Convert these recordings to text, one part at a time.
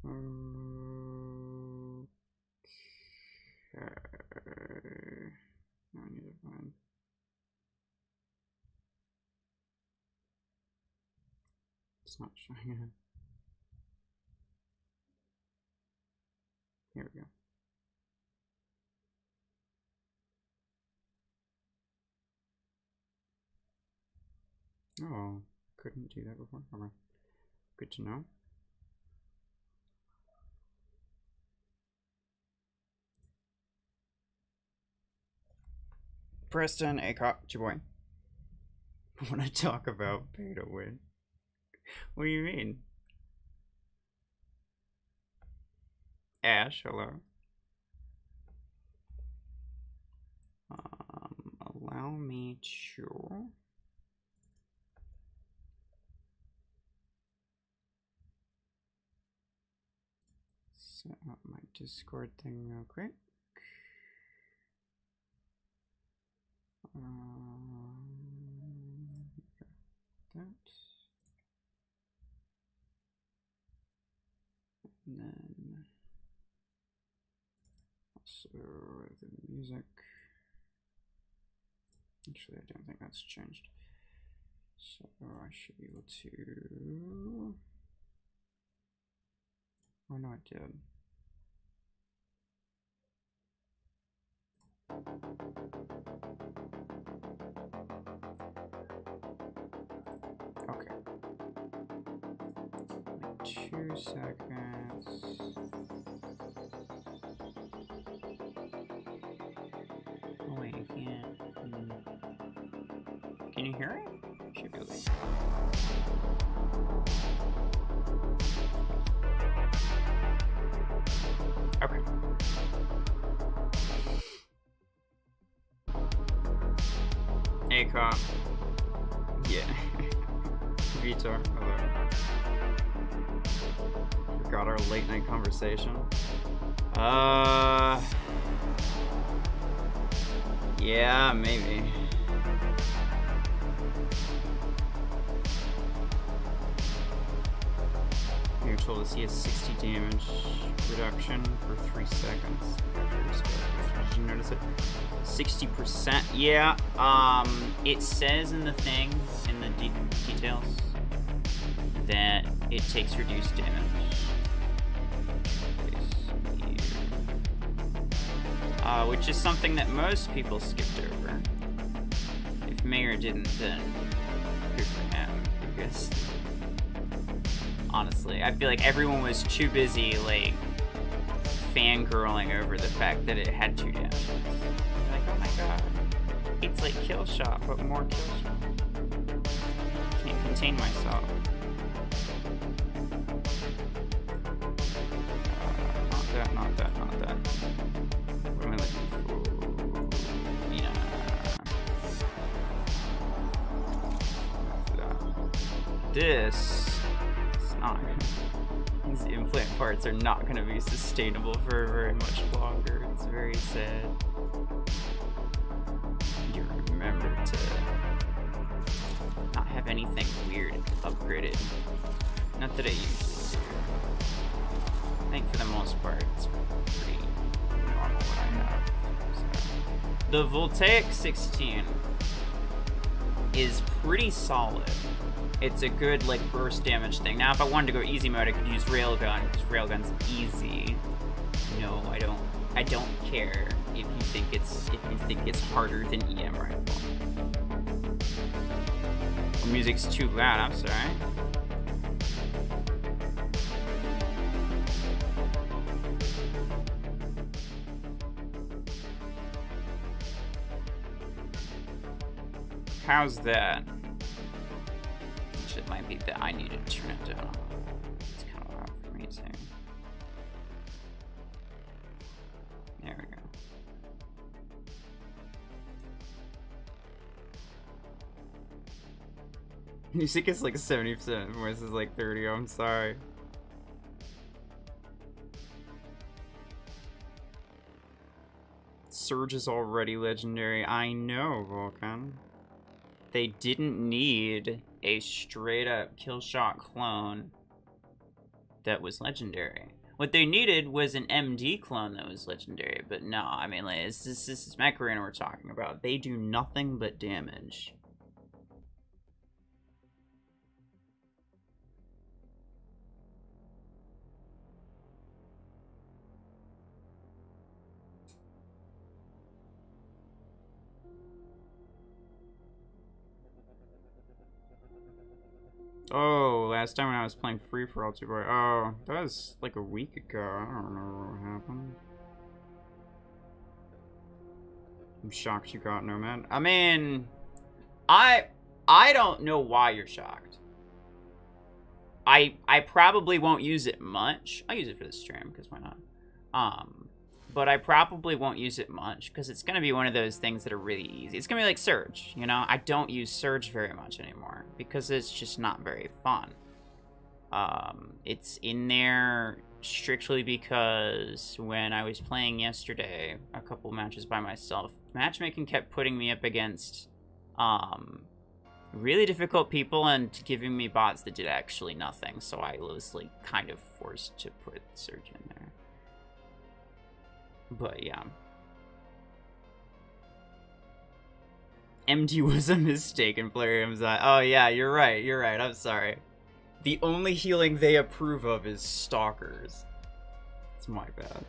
Okay. Now I need to find. It's not showing it. Here we go. Oh, couldn't do that before. Okay. Good to know. Preston, ACOP, your boy. I want to talk about beta win. What do you mean? Ash, hello. Allow me to. Set up my Discord thing real quick. That. And then also the music. Actually, I don't think that's changed. So I should be able to. Oh no, I did. Okay. 2 seconds. Oh wait, you can't. Can you hear it? Should be able to. Okay. ACOP. Yeah. Vitor, hello. Forgot our late night conversation. Yeah, maybe. You're told to see a 60 damage reduction for 3 seconds. Did you notice it? 60%. Yeah. It says in the thing, in the details, that it takes reduced damage. Which is something that most people skipped over. If Mayor didn't, then good for him, because honestly, I feel like everyone was too busy, like, fangirling over the fact that it had 2 dashes. Like, oh my god, it's like kill shot, but more kill shot. Can't contain myself. Not that, not that, not that. What am I looking for? Yeah. This is not. These implant parts are not going to be sustainable for very much longer. It's very sad. You remember to not have anything weird upgraded. Not that I usually do. I think for the most part it's pretty normal what I have. So. The Voltaic 16 is pretty solid. It's a good, like, burst damage thing. Now, if I wanted to go easy mode, I could use Railgun, because Railgun's easy. No, I don't care if you think it's harder than EM rifle. The music's too loud, I'm sorry. How's that? It might be that I need to turn it down. It's kind of loud for me too. There we go. Music is like 70%, voice is like 30, I'm sorry. Surge is already legendary. I know, Vulcan. They didn't need a straight up kill shot clone that was legendary. What they needed was an MD clone that was legendary, but no, I mean, like, this is Mech Arena we're talking about. They do nothing but damage. Oh, last time when I was playing Free For All 2 oh, that was like a week ago. I don't remember what happened. I'm shocked you got Nomad. I mean, I don't know why you're shocked. I probably won't use it much. I'll use it for the stream because why not? But I probably won't use it much because it's gonna be one of those things that are really easy. It's gonna be like Surge, you know. I don't use Surge very much anymore because it's just not very fun. It's in there strictly because when I was playing yesterday, a couple matches by myself, matchmaking kept putting me up against really difficult people and giving me bots that did actually nothing. So I was like kind of forced to put Surge in there. But yeah. MD was a mistake in Plarium's eye. Oh yeah, you're right, I'm sorry. The only healing they approve of is Stalkers. It's my bad.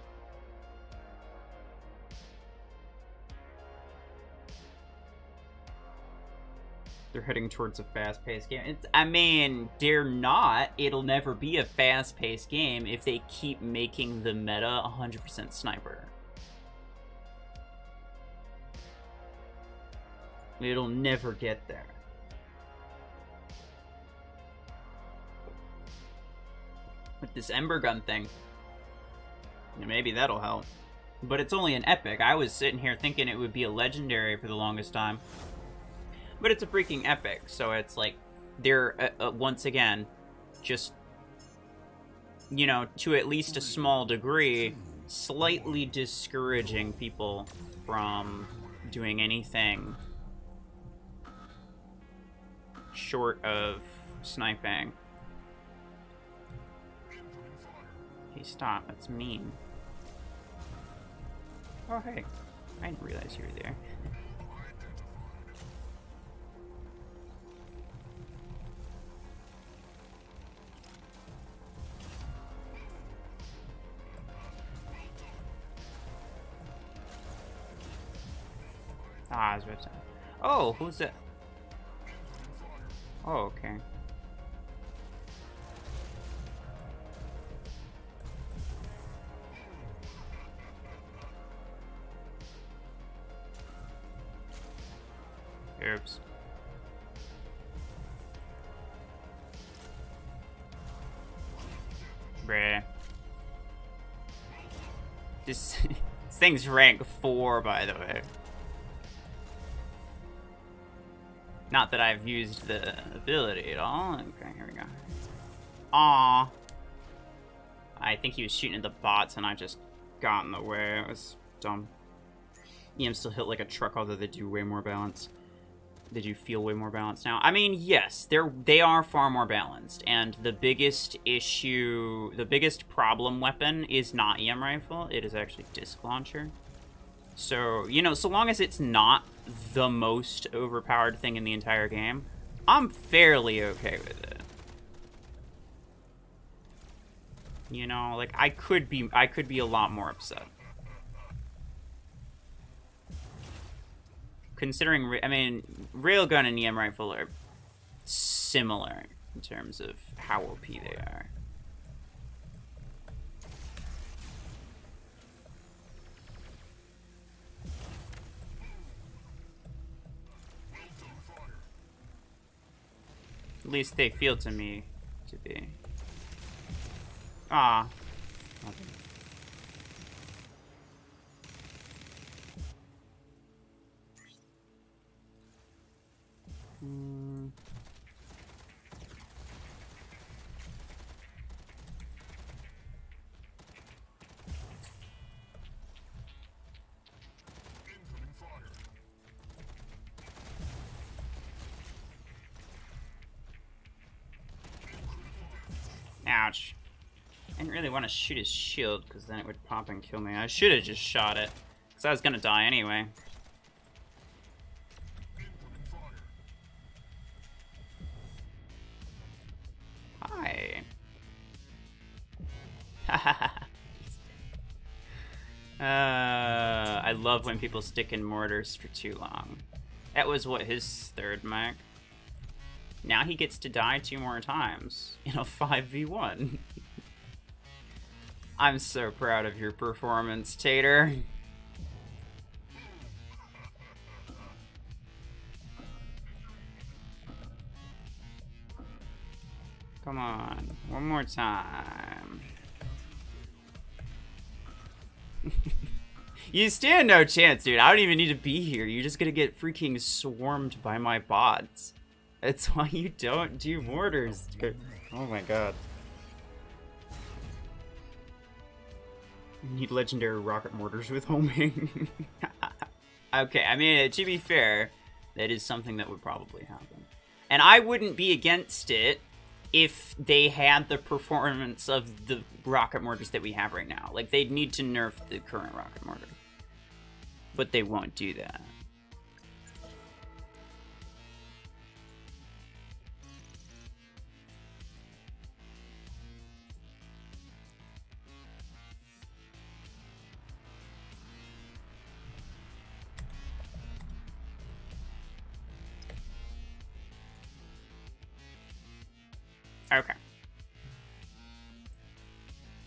They're heading towards a fast-paced game. I mean, they're not. It'll never be a fast-paced game if they keep making the meta 100% sniper. It'll never get there. With this Ember Gun thing, maybe that'll help. But it's only an epic. I was sitting here thinking it would be a legendary for the longest time. But it's a freaking epic, so it's like, they're, once again, just, you know, to at least a small degree, slightly discouraging people from doing anything short of sniping. Hey, stop, that's mean. Oh, hey. I didn't realize you were there. Ah, I was about to... Oh, who's that? Oh, okay. Oops. Bruh. This thing's rank 4, by the way. Not that I've used the ability at all. Okay, here we go. Aww. I think he was shooting at the bots and I just got in the way. It was dumb. EM still hit like a truck, although they do way more balance. They do feel way more balanced now. I mean, yes, they are far more balanced, and the biggest issue, the biggest problem weapon is not EM rifle. It is actually disc launcher. So, you know, so long as it's not the most overpowered thing in the entire game, I'm fairly okay with it. You know, like, I could be a lot more upset. Considering, I mean, railgun and EM rifle are similar in terms of how OP they are. At least they feel to me to be. Ah. Okay. Ouch. I didn't really want to shoot his shield, because then it would pop and kill me. I should have just shot it, because I was going to die anyway. Hi. I love when people stick in mortars for too long. That was what, his third mech? Now he gets to die 2 more times in a 5v1. I'm so proud of your performance, Tater. Come on, one more time. You stand no chance, dude. I don't even need to be here. You're just gonna get freaking swarmed by my bots. That's why you don't do mortars. Oh my god. You need legendary rocket mortars with homing. Okay, I mean, to be fair, that is something that would probably happen. And I wouldn't be against it if they had the performance of the rocket mortars that we have right now. Like, they'd need to nerf the current rocket mortar. But they won't do that. Okay.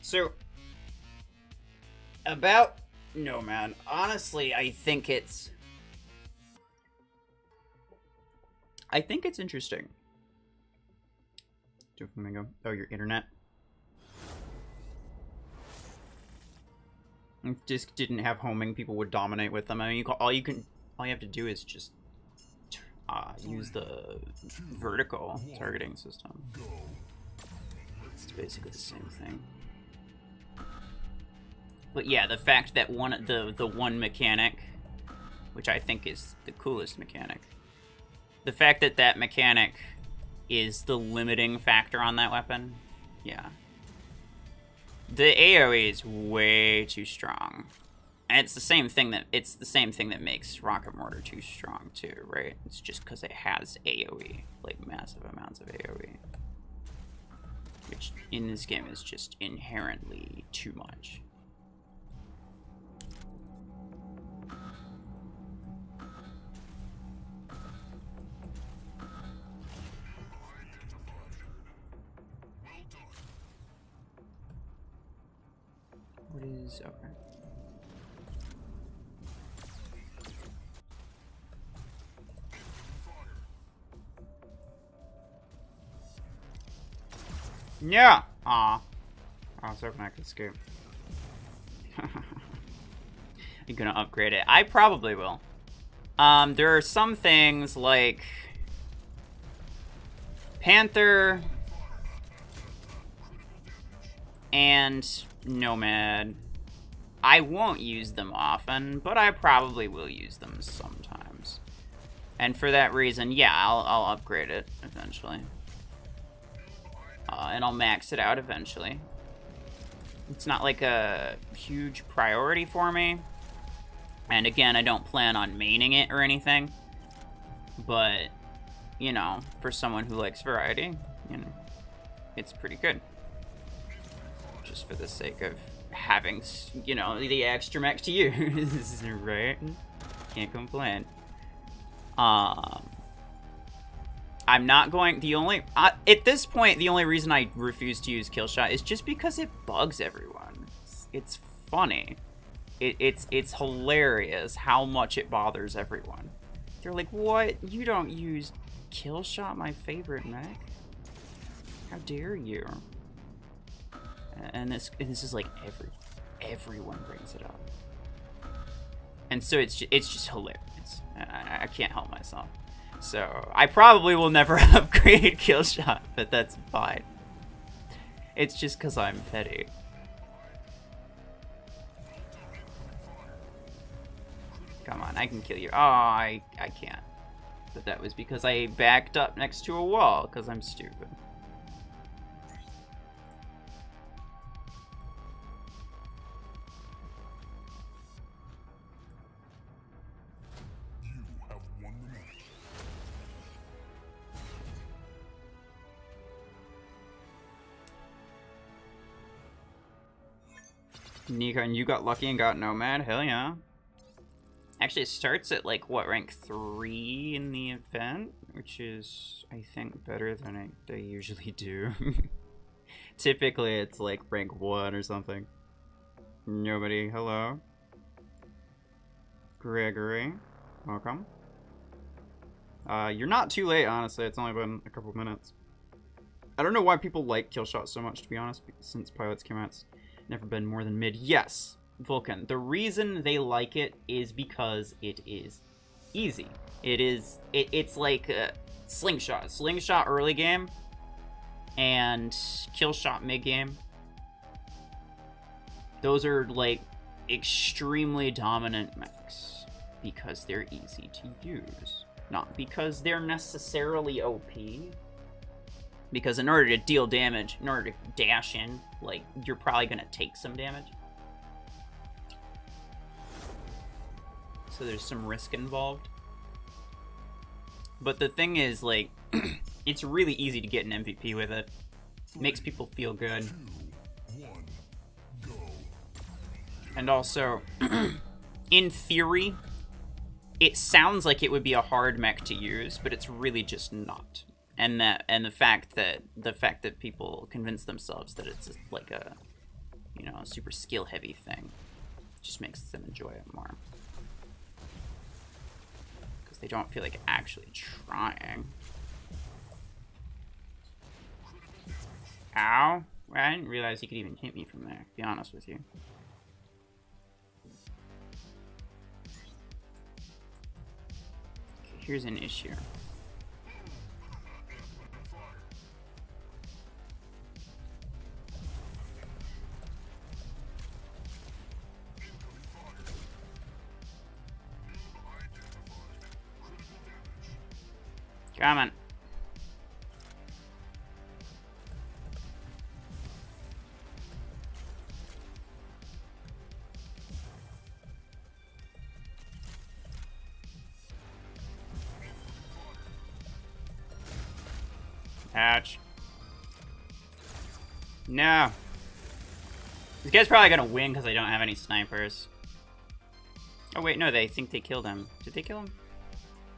So, about Nomad, honestly, I think it's interesting. Do Flamingo. Oh, your internet. If Disc didn't have homing, people would dominate with them. I mean, all you have to do is just use the vertical targeting system. It's basically the same thing. But yeah, the fact that the one mechanic, which I think is the coolest mechanic, the fact that that mechanic is the limiting factor on that weapon, yeah. The AoE is way too strong. And it's the same thing that makes Rocket Mortar too strong too, right? It's just because it has AoE, like massive amounts of AoE. Which in this game is just inherently too much. What is okay? Yeah. Aw. I was hoping I could escape. You're gonna upgrade it. I probably will. There are some things like Panther and Nomad. I won't use them often, but I probably will use them sometimes. And for that reason, yeah, I'll upgrade it eventually. And I'll max it out eventually. It's not like a huge priority for me. And again, I don't plan on maining it or anything. But, you know, for someone who likes variety, you know, it's pretty good. Just for the sake of having, you know, the extra mech to use, right? Can't complain. I'm not going, at this point, the only reason I refuse to use Killshot is just because it bugs everyone. It's funny. It's hilarious how much it bothers everyone. They're like, what? You don't use Killshot, my favorite mech? How dare you? And this is like everyone brings it up. And so it's just hilarious. I can't help myself. So, I probably will never upgrade Killshot, but that's fine. It's just because I'm petty. Come on, I can kill you. Oh, I can't. But that was because I backed up next to a wall, because I'm stupid. Nico, and you got lucky and got Nomad? Hell yeah. Actually, it starts at, like, what, rank 3 in the event? Which is, I think, better than they usually do. Typically, it's, like, rank 1 or something. Nobody, hello. Gregory, welcome. You're not too late, honestly. It's only been a couple minutes. I don't know why people like Killshot so much, to be honest, since Pilots came out. It's never been more than mid. Yes, Vulcan. The reason they like it is because it is easy. It's like Slingshot. Slingshot early game and Killshot mid game. Those are, like, extremely dominant mechs because they're easy to use. Not because they're necessarily OP. Because in order to deal damage, in order to dash in, like, you're probably going to take some damage. So there's some risk involved. But the thing is, like, it's really easy to get an MVP with it. Makes people feel good. And also, in theory, it sounds like it would be a hard mech to use, but it's really just not. And the fact that people convince themselves that it's like a, you know, a super skill heavy thing, just makes them enjoy it more. Because they don't feel like actually trying. Ow! I didn't realize he could even hit me from there, to be honest with you. Okay, here's an issue. Come on. Ouch. No. This guy's probably gonna win because I don't have any snipers. Oh wait, no, they think they killed him. Did they kill him?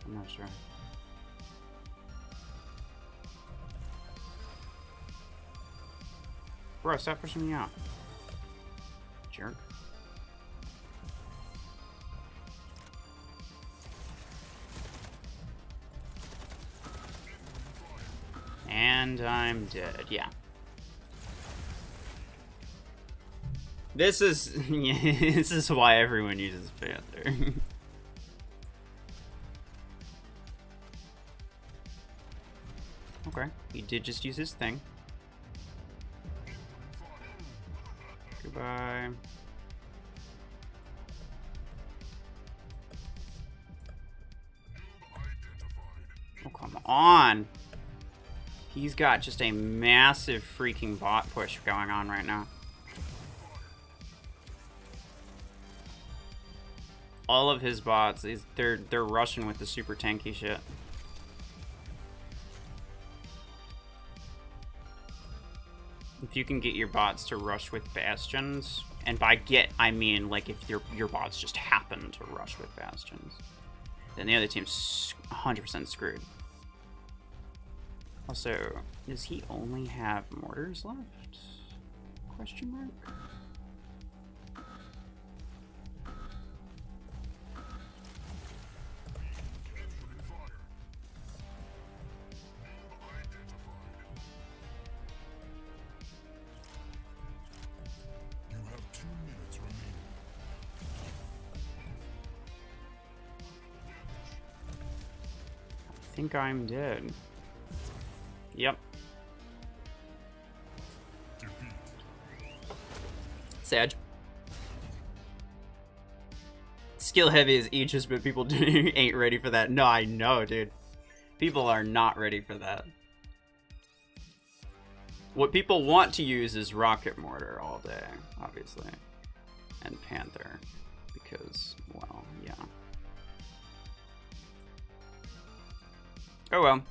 I'm not sure. Bro, stop pushing me out. Jerk. And I'm dead, yeah. This is this is why everyone uses Panther. Okay, he did just use his thing. Goodbye. Oh, come on. He's got just a massive freaking bot push going on right now. All of his bots, they're rushing with the super tanky shit. If you can get your bots to rush with bastions, and by get I mean like if your bots just happen to rush with bastions, then the other team's 100% screwed. Also, does he only have mortars left? Question mark? I think I'm dead. Yep. Sad. Skill heavy is Aegis, but people ain't ready for that. No, I know, dude. People are not ready for that. What people want to use is Rocket Mortar all day, obviously. And Panther. Because, well, yeah. Oh well.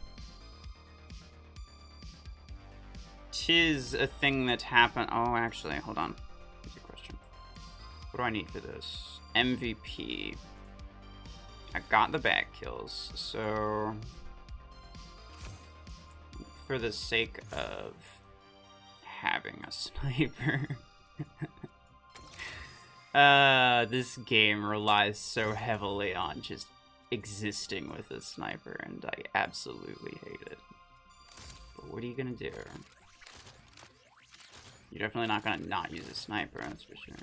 'Tis a thing that happened. Oh, actually, hold on. Here's a question. do I need for this? MVP. I got the back kills, so for the sake of having a sniper. This game relies so heavily on just existing with a sniper, and I absolutely hate it. But what are you gonna do? You're definitely not gonna not use a sniper, that's for sure.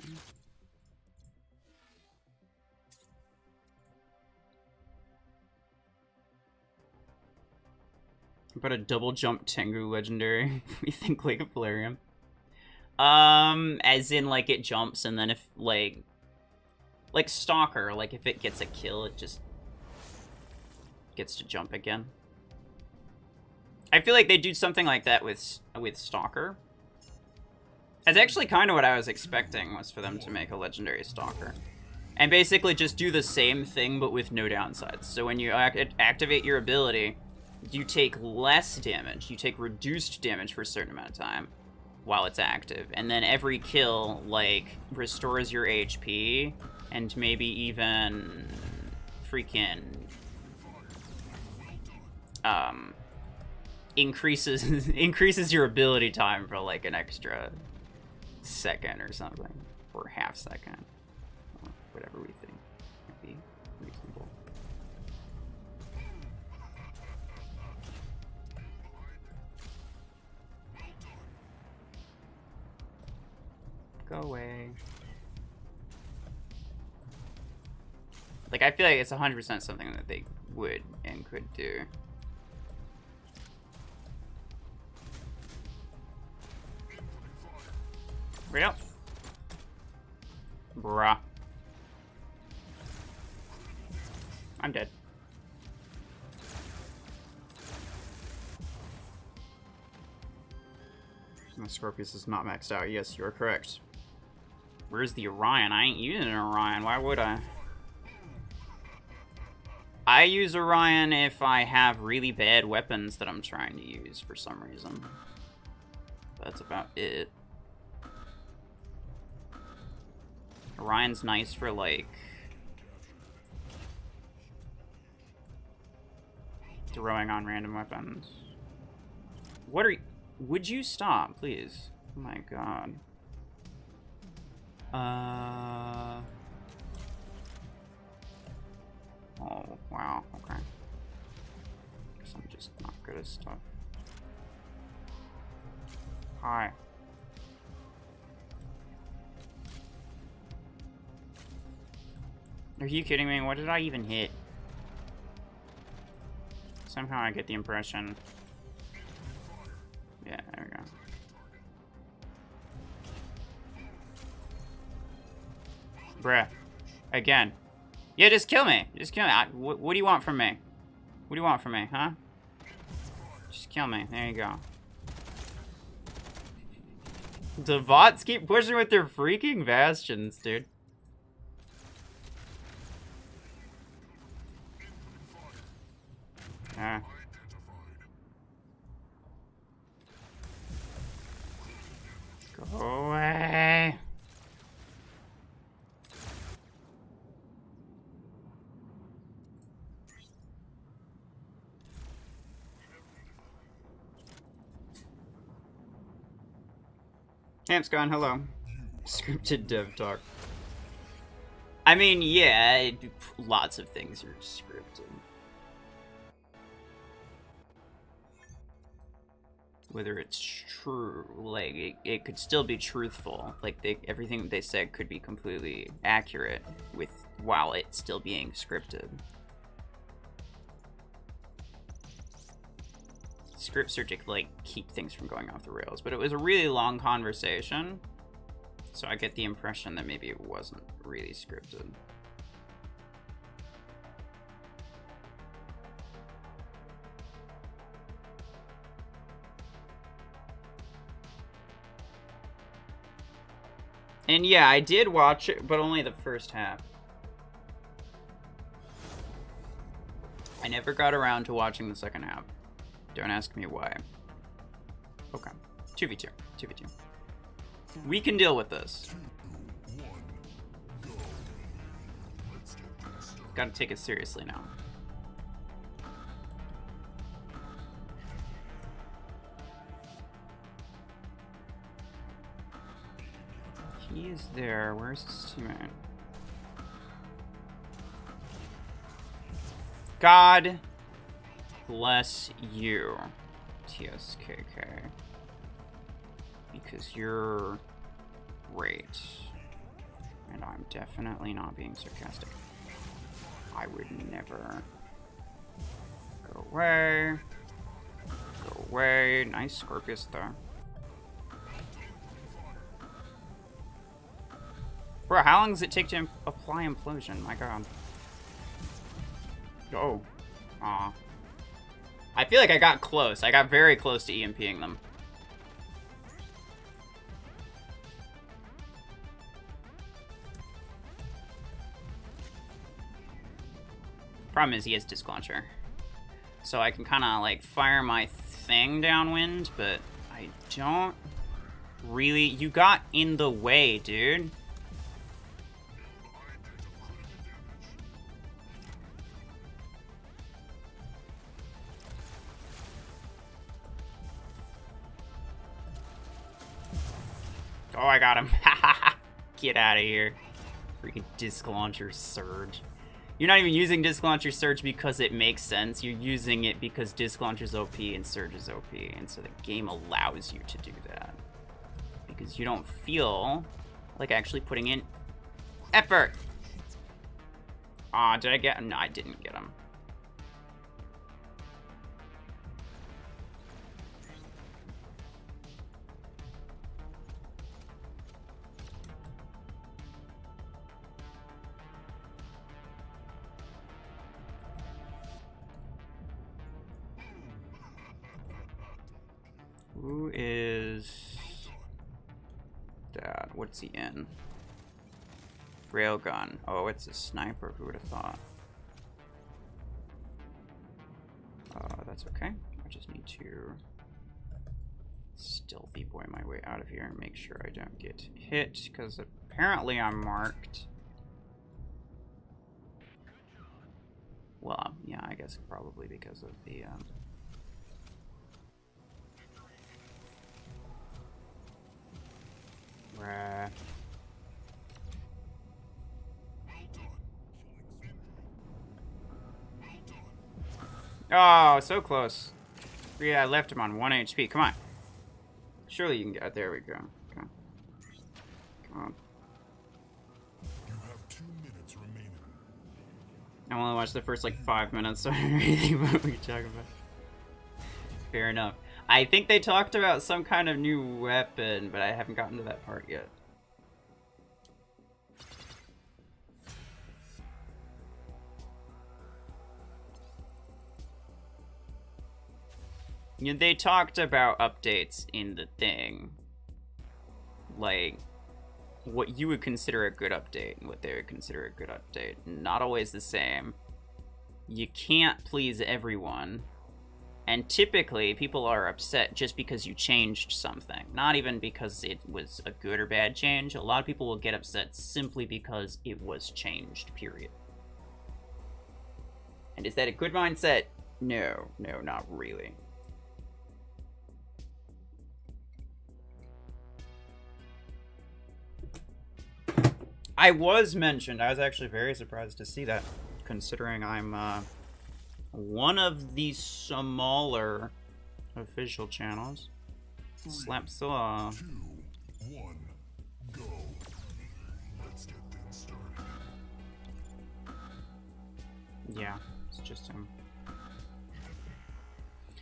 But a double jump Tengu legendary. We think like a Polarium. As in like it jumps and then if like Stalker, like if it gets a kill, it just gets to jump again. I feel like they do something like that with Stalker. That's actually kind of what I was expecting, was for them to make a legendary Stalker. And basically just do the same thing but with no downsides. So when you activate your ability, you take less damage. You take reduced damage for a certain amount of time while it's active. And then every kill, like, restores your HP and maybe even freaking increases your ability time for like an extra second or something, or half second, or whatever we think would be reasonable. Go away. Like, I feel like it's 100% something that they would and could do. Right up. Bruh. I'm dead. My Scorpius is not maxed out. Yes, you are correct. Where's the Orion? I ain't using an Orion. Why would I? I use Orion if I have really bad weapons that I'm trying to use for some reason. That's about it. Orion's nice for, like, throwing on random weapons. What are you... Would you stop, please? Oh my god. Oh, wow, okay. Guess I'm just not good at stuff. Hi. Are you kidding me? What did I even hit? Somehow I get the impression. Yeah, there we go. Bruh. Again. Yeah, just kill me. Just kill me. What do you want from me? What do you want from me, huh? Just kill me. There you go. The bots keep pushing with their freaking bastions, dude. Go away. Camp's gone, hello. Scripted dev talk. I mean, yeah, lots of things are scripted. Whether it's true, like, it could still be truthful. Like, everything they said could be completely accurate while it's still being scripted. Scripts are to, like, keep things from going off the rails. But it was a really long conversation, so I get the impression that maybe it wasn't really scripted. And yeah, I did watch it, but only the first half. I never got around to watching the second half. Don't ask me why. Okay. 2v2. 2v2. We can deal with this. Gotta take it seriously now. He is there. Where's his teammate? God bless you, TSKK. Because you're great. And I'm definitely not being sarcastic. I would never. Go away. Go away. Nice Scorpius though. Bro, how long does it take to apply implosion? My god. Oh. Aw. I feel like I got close. I got very close to EMPing them. Problem is he has Disc Launcher. So I can kind of like fire my thing downwind, but I don't really... You got in the way, dude. Oh, I got him. Get out of here. Freaking Disc Launcher Surge. You're not even using Disc Launcher Surge because it makes sense. You're using it because Disc Launcher's OP and Surge is OP. And so the game allows you to do that. Because you don't feel like actually putting in effort. Aw, did I get him? No, I didn't get him. Who is that? What's he in? Railgun. Oh, it's a sniper. Who would have thought? That's okay. I just need to stealthy boy my way out of here and make sure I don't get hit, because apparently I'm marked. Well, yeah, I guess probably because of the Oh, so close. Yeah, I left him on 1 HP. Come on. Surely you can get... There we go. Come on. Come on. You have 2 minutes remaining. I only watched the first, like, 5 minutes, so I don't really think what we can talk about. Fair enough. I think they talked about some kind of new weapon, but I haven't gotten to that part yet. You know, they talked about updates in the thing. Like, what you would consider a good update and what they would consider a good update. Not always the same. You can't please everyone. And typically, people are upset just because you changed something. Not even because it was a good or bad change. A lot of people will get upset simply because it was changed, period. And is that a good mindset? No, no, not really. I was mentioned. I was actually very surprised to see that, considering I'm one of the smaller official channels. Slapsaw. 2, 1, go. Let's get things started. Yeah, it's just him.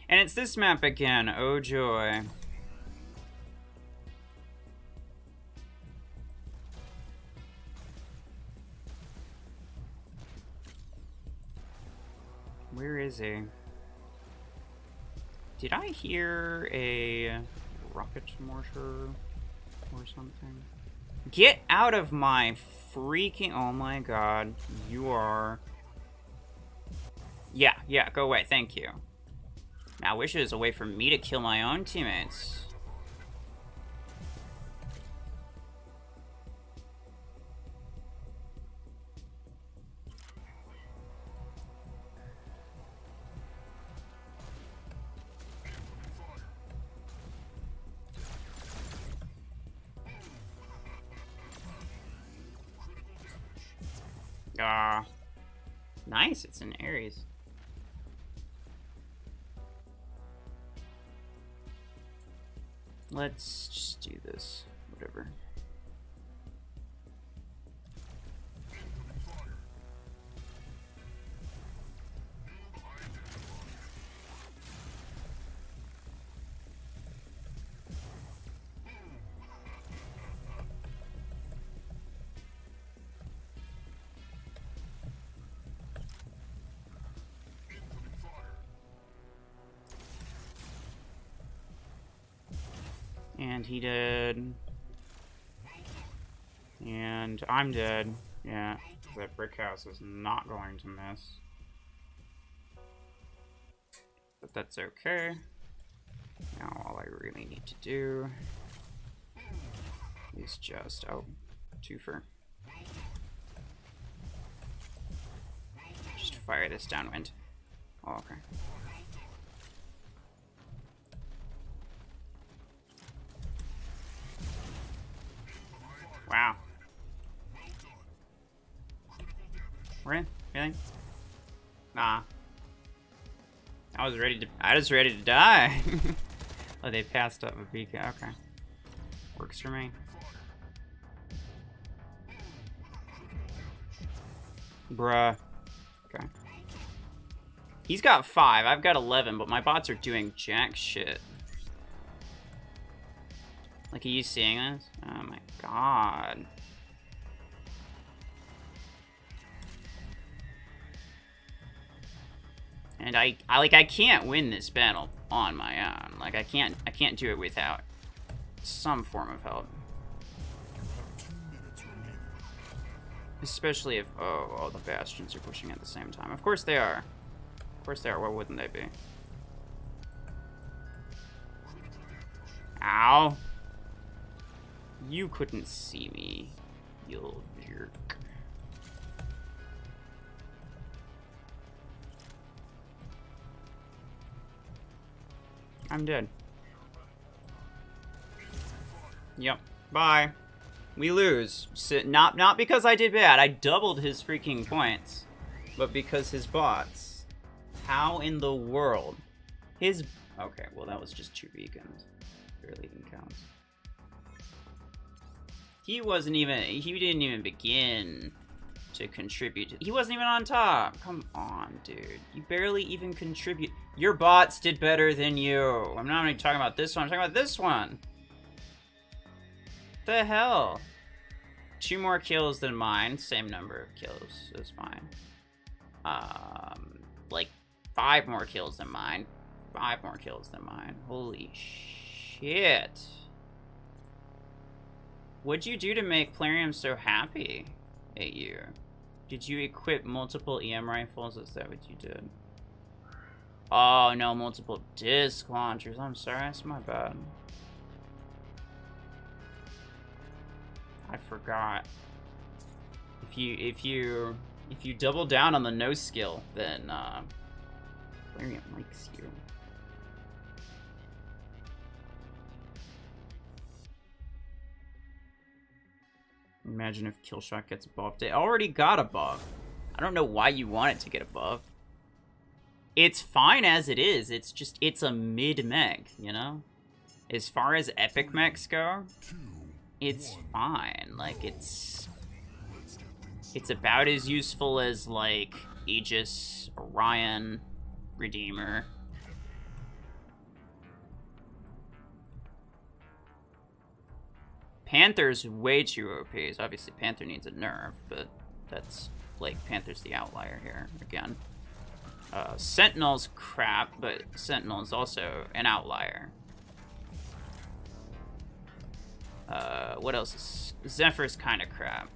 And it's this map again. Oh joy. Where is he? Did I hear a rocket mortar or something? Get out of my freaking... Oh my god. You are... Yeah, go away. Thank you. Now, I wish it was a way for me to kill my own teammates. Ah. Nice, it's in Aries. Let's just do this. Whatever. And he did. And I'm dead. Yeah, that brick house is not going to miss. But that's okay. Now all I really need to do is just... Oh, twofer. Just fire this downwind. Oh, okay. Wow. Really? Really? Nah. I was ready to die. Oh, they passed up a beacon. Okay. Works for me. Bruh. Okay. He's got 5. I've got 11, but my bots are doing jack shit. Like, are you seeing this? Oh my god. And I can't win this battle on my own. Like, I can't do it without some form of help. Especially if, oh, all the bastions are pushing at the same time. Of course they are. Of course they are. Why wouldn't they be? Ow. You couldn't see me, you little jerk. I'm dead. Yep. Bye. We lose. Not because I did bad. I doubled his freaking points, but because his bots. How in the world? His... Okay, well that was just 2 beacons. Barely even counts. He wasn't even... He didn't even begin to contribute. He wasn't even on top. Come on, dude. You barely even contribute. Your bots did better than you. I'm not even talking about this one. I'm talking about this one. The hell? 2 more kills than mine. Same number of kills as mine. Like 5 more kills than mine. 5 more kills than mine. Holy shit. What'd you do to make Plarium so happy at you? Did you equip multiple EM rifles? Is that what you did? Oh no, multiple disc launchers. I'm sorry, that's my bad. I forgot. If you double down on the no skill, then Plarium likes you. Imagine if Killshot gets buffed. It already got a buff. I don't know why you want it to get a buff. It's fine as it is. It's just, it's a mid-mech, you know? As far as epic mechs go, it's fine. Like, it's about as useful as, like, Aegis, Orion, Redeemer. Panther's way too OP. So obviously Panther needs a nerf, but that's, like, Panther's the outlier here, again. Sentinel's crap, but Sentinel's also an outlier. What else is... Zephyr's kind of crap.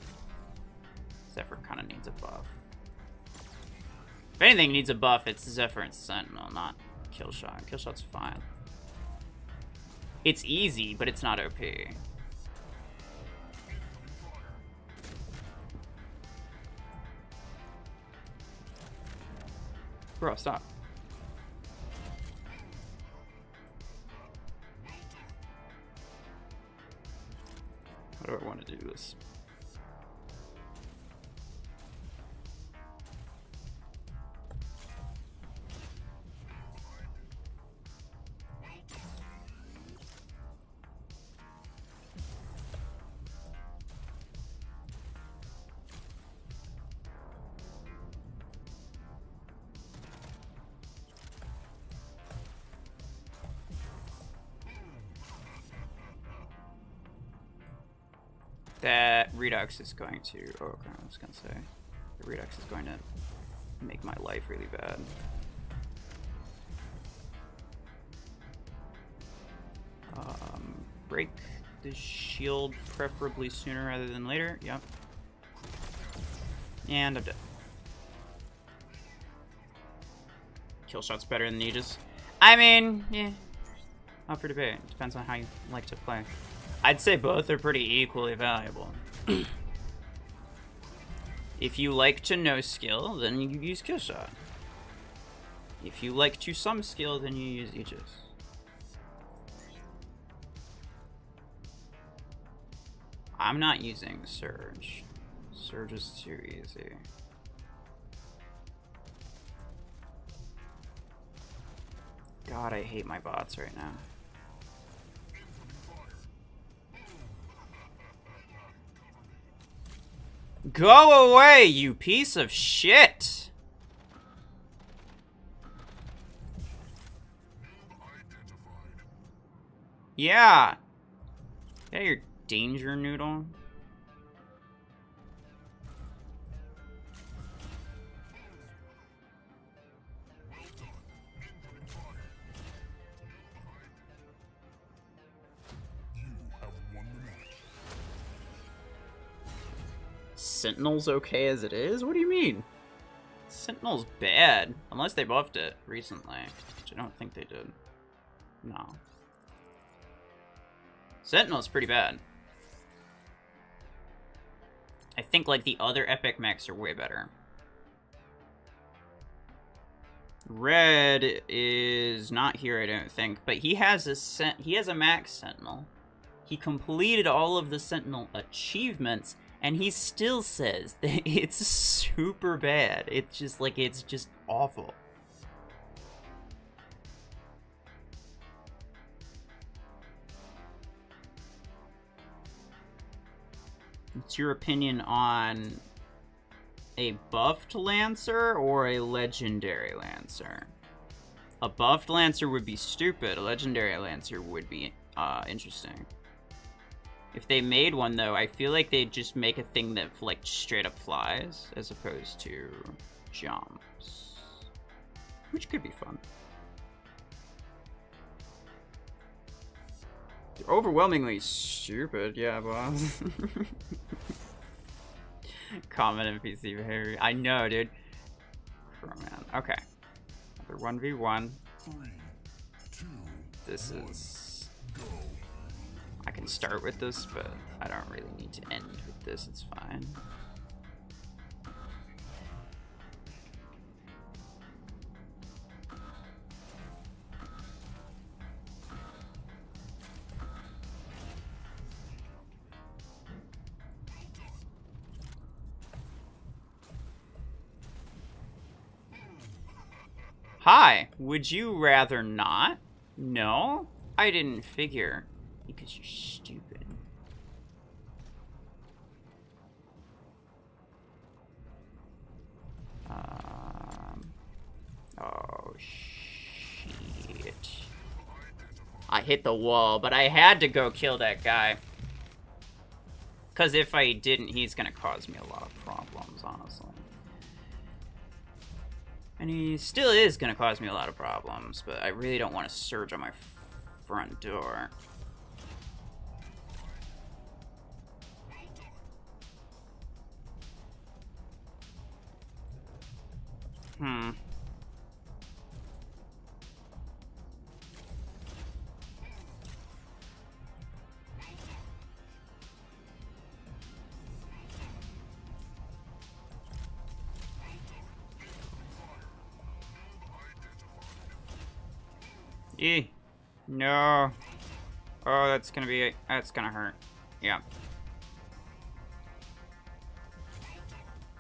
Zephyr kind of needs a buff. If anything needs a buff, it's Zephyr and Sentinel, not Killshot. Killshot's fine. It's easy, but it's not OP. Bro, stop. How do I want to do this? That Redux is going to... Oh, okay, I was going to say. The Redux is going to make my life really bad. Break the shield preferably sooner rather than later. Yep. And I'm dead. Kill shot's better than Aegis. I mean, yeah. Up for debate. Depends on how you like to play. I'd say both are pretty equally valuable. If you like to no skill, then you use kill shot. If you like to some skill, then you use Aegis. I'm not using Surge. Surge is too easy. God, I hate my bots right now. Go away, you piece of shit! Yeah. Yeah, your danger noodle. Sentinel's okay as it is? What do you mean? Sentinel's bad. Unless they buffed it recently. Which I don't think they did. No. Sentinel's pretty bad. I think like the other epic mechs are way better. Red is not here, I don't think, but he has a max Sentinel. He completed all of the Sentinel achievements, and he still says that it's super bad. It's just awful. What's your opinion on a buffed Lancer or a legendary Lancer? A buffed Lancer would be stupid. A legendary Lancer would be interesting. If they made one, though, I feel like they'd just make a thing that, like, straight up flies, as opposed to jumps. Which could be fun. They're overwhelmingly stupid, yeah, boss. Common NPC behavior. I know, dude. Oh, man. Okay. Another 1v1. 3, 2, this is... I can start with this, but I don't really need to end with this. It's fine. Hi, would you rather not? No? I didn't figure. Because you're stupid. Oh, shit. I hit the wall, but I had to go kill that guy. Because if I didn't, he's going to cause me a lot of problems, honestly. And he still is going to cause me a lot of problems, but I really don't want to surge on my front door. No. Oh, that's gonna hurt. Yeah.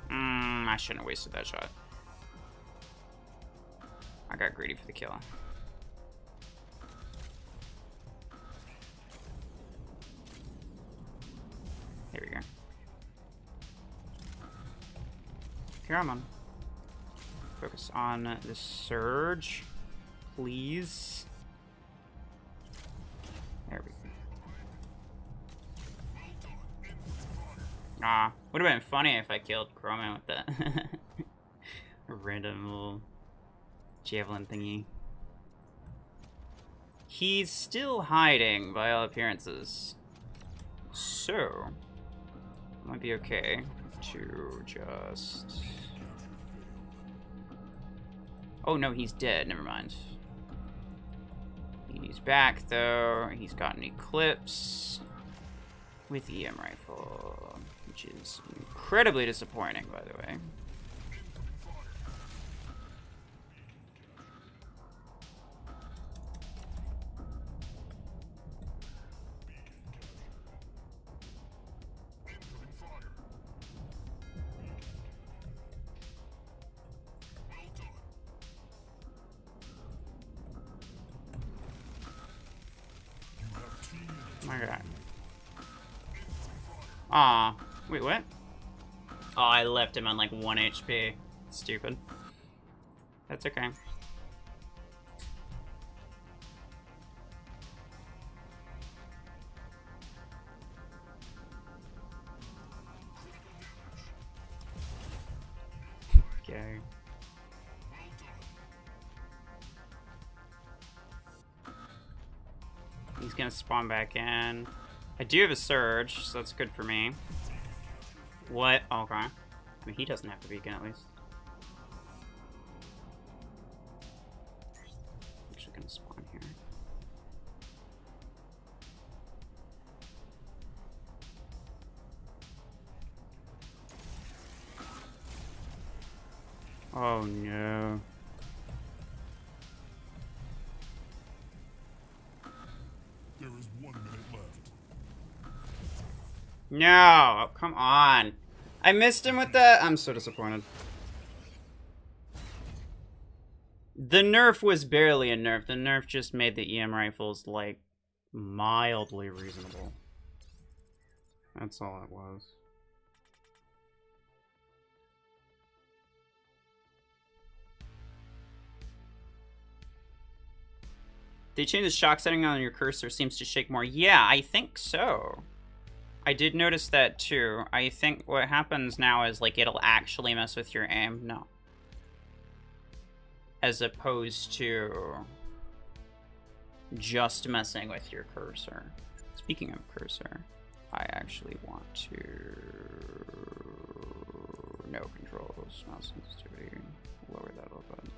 I shouldn't have wasted that shot. I got greedy for the kill. Here we go. Come on. Focus on the surge, please. There we go. Ah, would have been funny if I killed Chroman with that. A random little javelin thingy. He's still hiding by all appearances. So, might be okay to just... Oh no, he's dead. Never mind. He's back though. He's got an Eclipse with EM rifle, which is incredibly disappointing, by the way. My God. Aw. Wait, what? Oh, I left him on like 1 HP. Stupid. That's okay. Okay. He's gonna spawn back in. I do have a surge, so that's good for me. What? Okay. I mean, he doesn't have to beacon at least. Actually gonna spawn here. Oh no. There is 1 minute left. No! Oh, come on. I missed him with that. I'm so disappointed. The nerf was barely a nerf. The nerf just made the EM rifles, like, mildly reasonable. That's all it was. They changed the shock setting on your cursor. Seems to shake more. Yeah, I think so. I did notice that too. I think what happens now is like it'll actually mess with your aim. No. As opposed to just messing with your cursor. Speaking of cursor, I actually want to... No controls, mouse sensitivity. Lower that a little bit.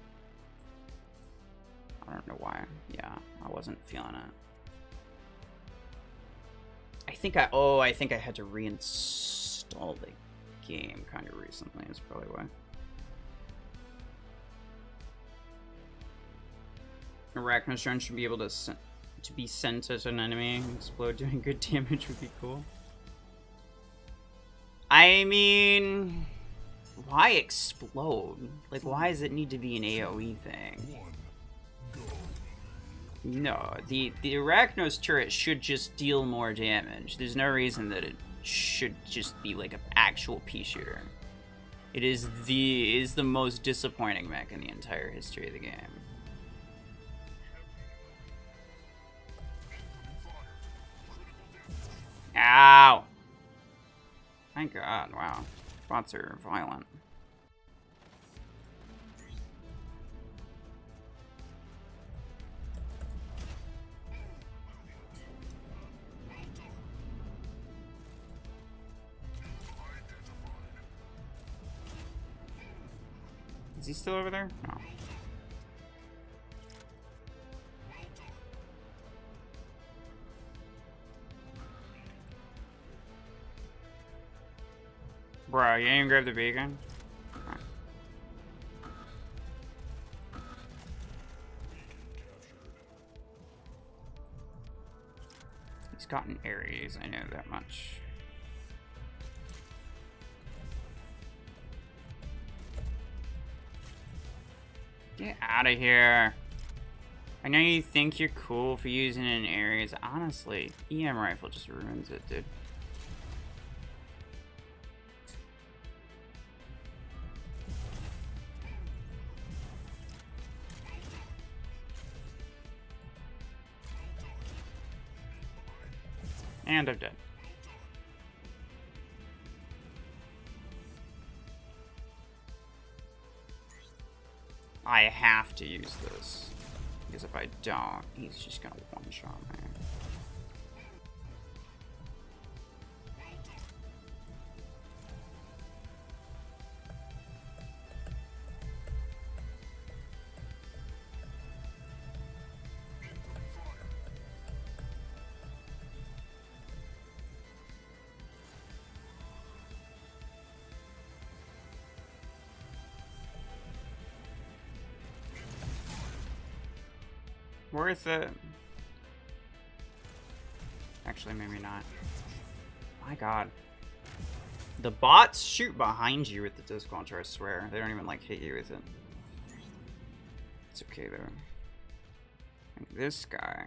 I don't know why. Yeah, I wasn't feeling it. I think I had to reinstall the game kind of recently is probably why. Arachnus drone should be able to be sent at an enemy and explode doing good damage would be cool. I mean, why explode? Like, why does it need to be an AoE thing? No, the Arachnos turret should just deal more damage. There's no reason that it should just be like an actual pea shooter. It is the most disappointing mech in the entire history of the game. Ow! Thank God, wow. Bots are violent. Is he still over there? No. Bro, you didn't grab the beacon? Okay. He's gotten Ares, I know that much. Get out of here. I know you think you're cool for using it in Ares. Honestly, EM rifle just ruins it, dude. And I'm dead. I have to use this. Because if I don't, he's just gonna one-shot me. Worth it. Actually, maybe not. My god. The bots shoot behind you with the disc launcher, I swear. They don't even, like, hit you with it. It's okay, though. And this guy.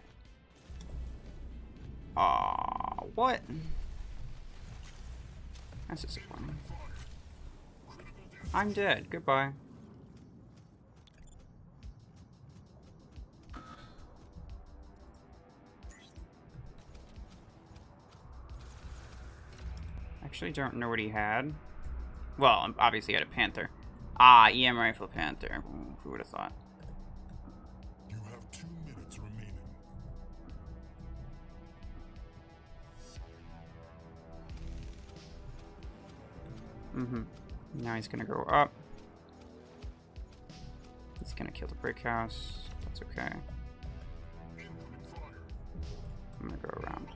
Aw, what? That's disappointing. I'm dead. Goodbye. Actually don't know what he had. Well, obviously he had a Panther. Ah, EM rifle Panther. Ooh, who would have thought? You have 2 minutes remaining. Now he's gonna go up. He's gonna kill the brick house. That's okay. I'm gonna go around.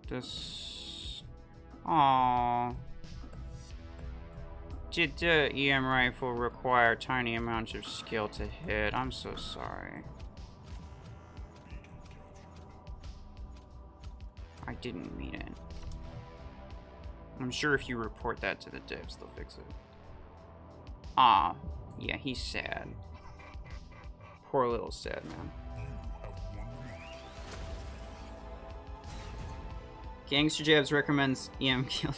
This. Aww. Did the EM rifle require tiny amounts of skill to hit? I'm so sorry. I didn't mean it. I'm sure if you report that to the devs, they'll fix it. Ah, yeah, he's sad. Poor little sad man. Gangster Jabs recommends EM kill.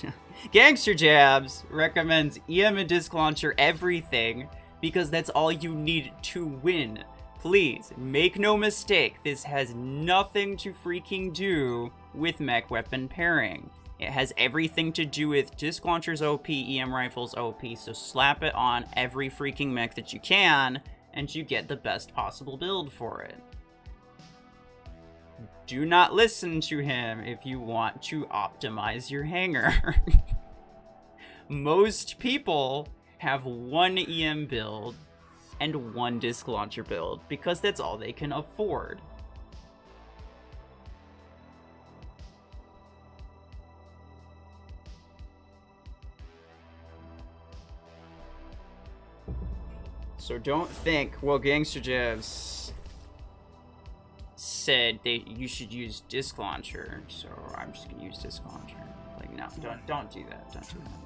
Gangster Jabs recommends EM and disc launcher everything because that's all you need to win. Please, make no mistake, this has nothing to freaking do with mech weapon pairing. It has everything to do with disc launchers OP, EM rifles OP, so slap it on every freaking mech that you can, and you get the best possible build for it. Do not listen to him if you want to optimize your hangar. Most people have one EM build and one disc launcher build because that's all they can afford. So don't think, well, Gangster Jabs said that you should use disc launcher, so I'm just gonna use disc launcher. Like, no, don't do that. Don't do that.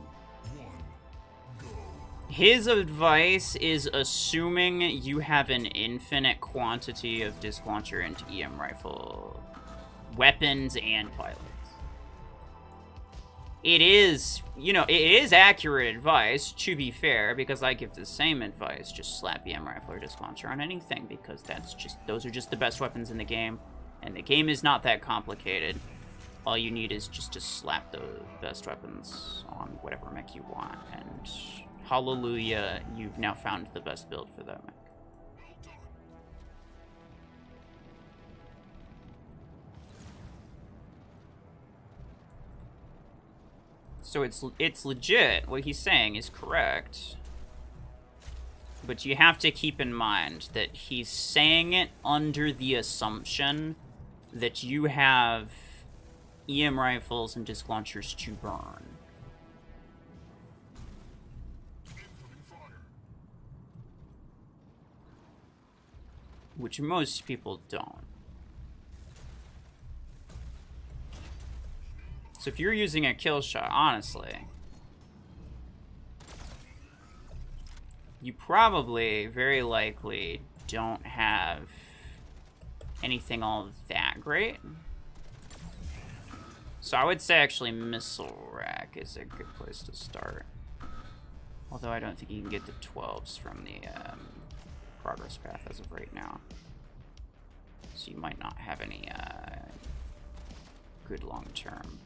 His advice is assuming you have an infinite quantity of disc launcher and EM rifle weapons and pilots. It is, you know, it is accurate advice, to be fair, because I give the same advice. Just slap EM rifle or disc launcher on anything, because those are just the best weapons in the game, and the game is not that complicated. All you need is just to slap the best weapons on whatever mech you want, and hallelujah, you've now found the best build for that mech. So it's legit. What he's saying is correct. But you have to keep in mind that he's saying it under the assumption that you have EM rifles and disc launchers to burn. Which most people don't. So if you're using a kill shot, honestly, you probably, very likely, don't have anything all that great. So I would say actually missile rack is a good place to start. Although I don't think you can get the 12s from the progress path as of right now. So you might not have any good long-term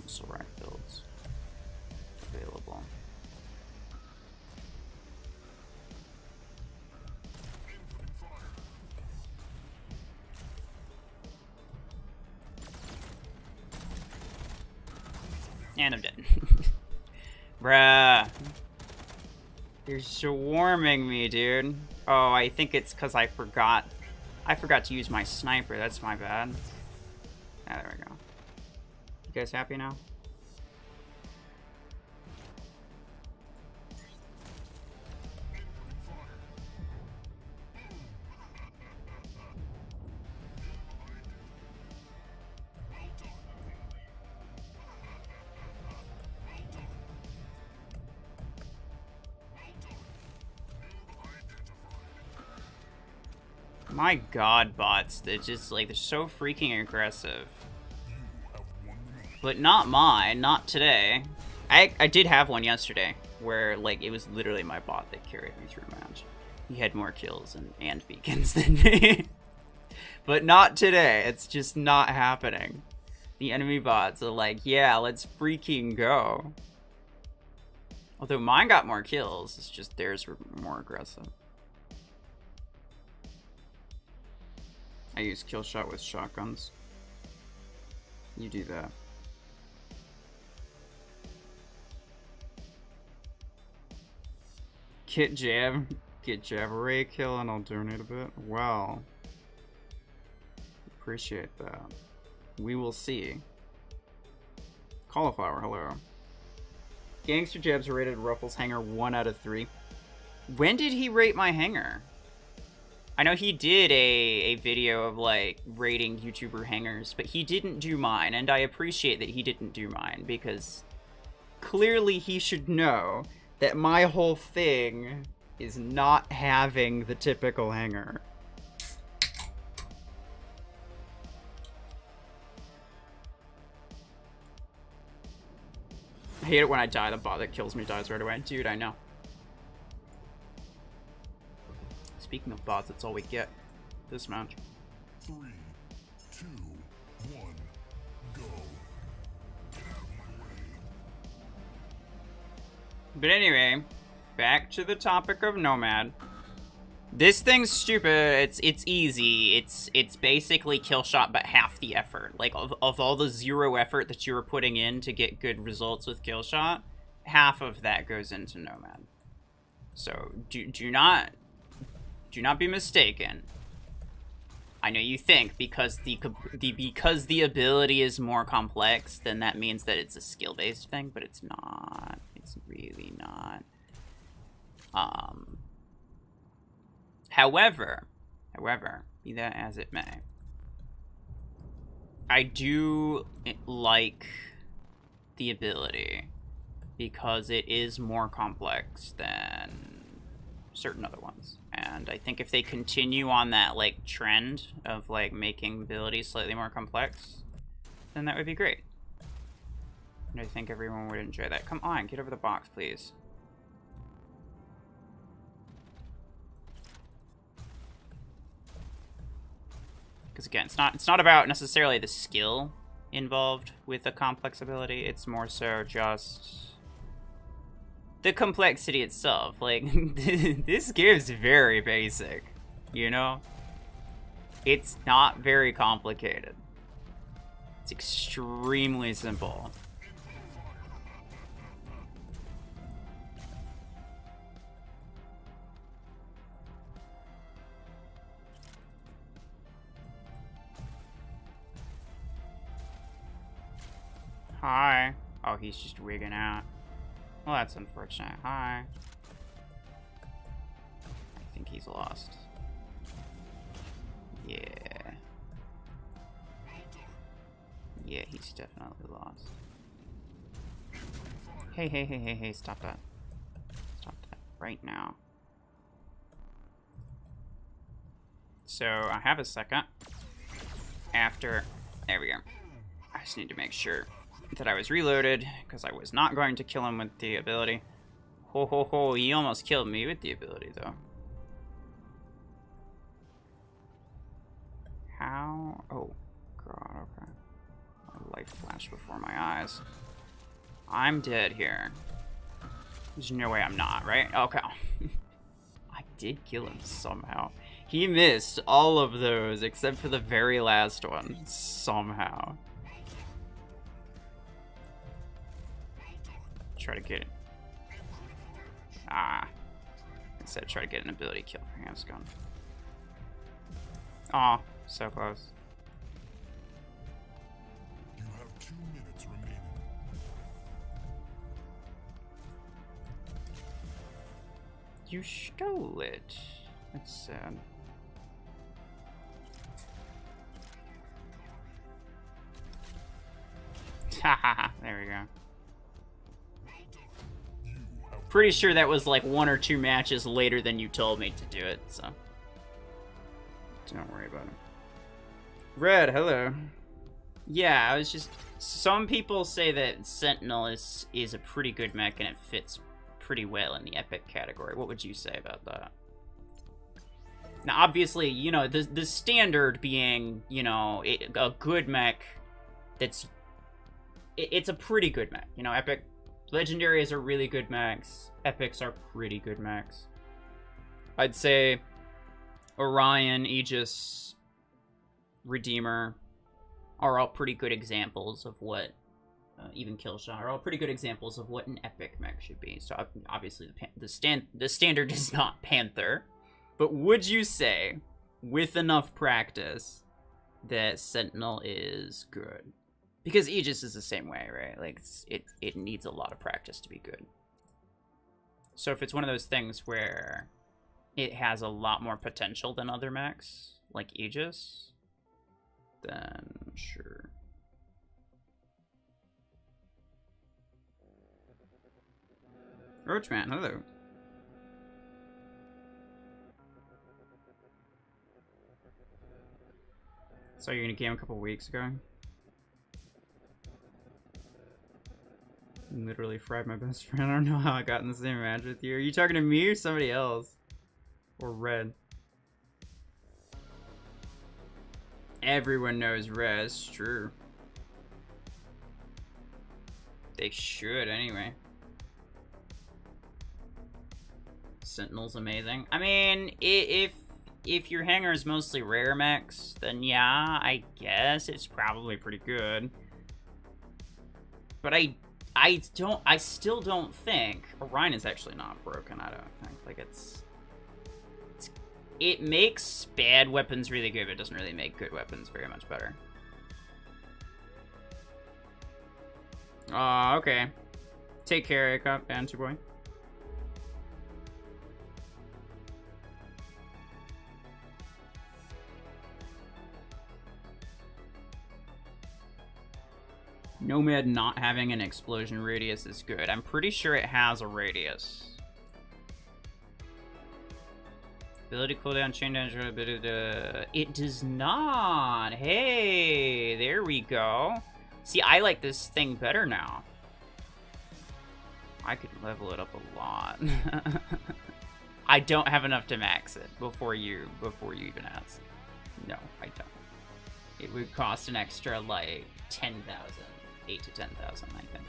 missile rack builds available. And I'm dead. Bruh. You're swarming me, dude. Oh, I think it's because I forgot to use my sniper. That's my bad. Ah, there we go. You guys happy now? My god, bots. They're just, like, they're so freaking aggressive. But not mine. Not today. I did have one yesterday, where, like, it was literally my bot that carried me through a match. He had more kills and beacons than me. But not today. It's just not happening. The enemy bots are like, yeah, let's freaking go. Although mine got more kills, it's just theirs were more aggressive. I use kill shot with shotguns. You do that. Get jab array kill and I'll donate a bit. Wow. Appreciate that. We will see. Cauliflower, hello. Gangster Jabs rated Ruffles Hangar 1 out of 3. When did he rate my Hangar? I know he did a video of, like, rating YouTuber hangars, but he didn't do mine, and I appreciate that he didn't do mine, because clearly he should know that my whole thing is not having the typical hangar. I hate it when I die, the bot that kills me dies right away. Dude, I know. Speaking of bots, that's all we get this match. 3, 2, 1, go. Get out of my way. But anyway, back to the topic of Nomad. This thing's stupid. It's easy. It's basically kill shot, but half the effort. Like, of all the 0 effort that you were putting in to get good results with kill shot, half of that goes into Nomad. So do not be mistaken. I know you think because the ability is more complex, then that means that it's a skill-based thing, but it's not. It's really not. However, be that as it may, I do like the ability because it is more complex than certain other ones. And I think if they continue on that, like, trend of, like, making abilities slightly more complex, then that would be great. And I think everyone would enjoy that. Come on, get over the box, please. Because again, it's not about necessarily the skill involved with a complex ability. It's more so just the complexity itself. Like, this game's very basic, you know? It's not very complicated. It's extremely simple. Hi. Oh, he's just wigging out. Well, that's unfortunate. Hi. I think he's lost. Yeah. Yeah, he's definitely lost. Hey, stop that. Stop that right now. So, I have a second. After... There we go. I just need to make sure that I was reloaded, because I was not going to kill him with the ability. Ho ho ho, he almost killed me with the ability, though. How? Oh, God, okay. A light flashed before my eyes. I'm dead here. There's no way I'm not, right? Okay. I did kill him somehow. He missed all of those, except for the very last one. Somehow. try to get it. Ah. Instead, try to get an ability kill for Hamscon. Aw, so close. You have 2 minutes remaining. You stole it. That's sad. Haha, there we go. Pretty sure that was like 1 or 2 matches later than you told me to do it, so. Don't worry about it. Red, hello. Yeah, I was just... Some people say that Sentinel is a pretty good mech and it fits pretty well in the epic category. What would you say about that? Now, obviously, you know, the standard being, you know, a good mech that's... It's a pretty good mech. You know, epic... Legendaries are really good mechs. Epics are pretty good mechs. I'd say Orion, Aegis, Redeemer are all pretty good examples of what, even Killshot, are all pretty good examples of what an epic mech should be. So obviously the standard is not Panther. But would you say, with enough practice, that Sentinel is good? Because Aegis is the same way, right? Like, it needs a lot of practice to be good. So if it's one of those things where it has a lot more potential than other mechs, like Aegis, then sure. Roachman, hello. So you're in a game a couple weeks ago? Literally fried my best friend. I don't know how I got in the same match with you. Are you talking to me or somebody else? Or Red? Everyone knows Red. It's true. They should, anyway. Sentinel's amazing. I mean, if your hangar is mostly rare mechs, then yeah, I guess it's probably pretty good. But I still don't think Orion is actually not broken. I don't think, like, it makes bad weapons really good, but it doesn't really make good weapons very much better. Oh, okay. Take care, Akop, and your boy. Nomad not having an explosion radius is good. I'm pretty sure it has a radius. Ability cooldown, chain damage, it does not. Hey, there we go. See, I like this thing better now. I could level it up a lot. I don't have enough to max it before you even ask. No, I don't. It would cost an extra like 10,000. 8 to 10,000, I think.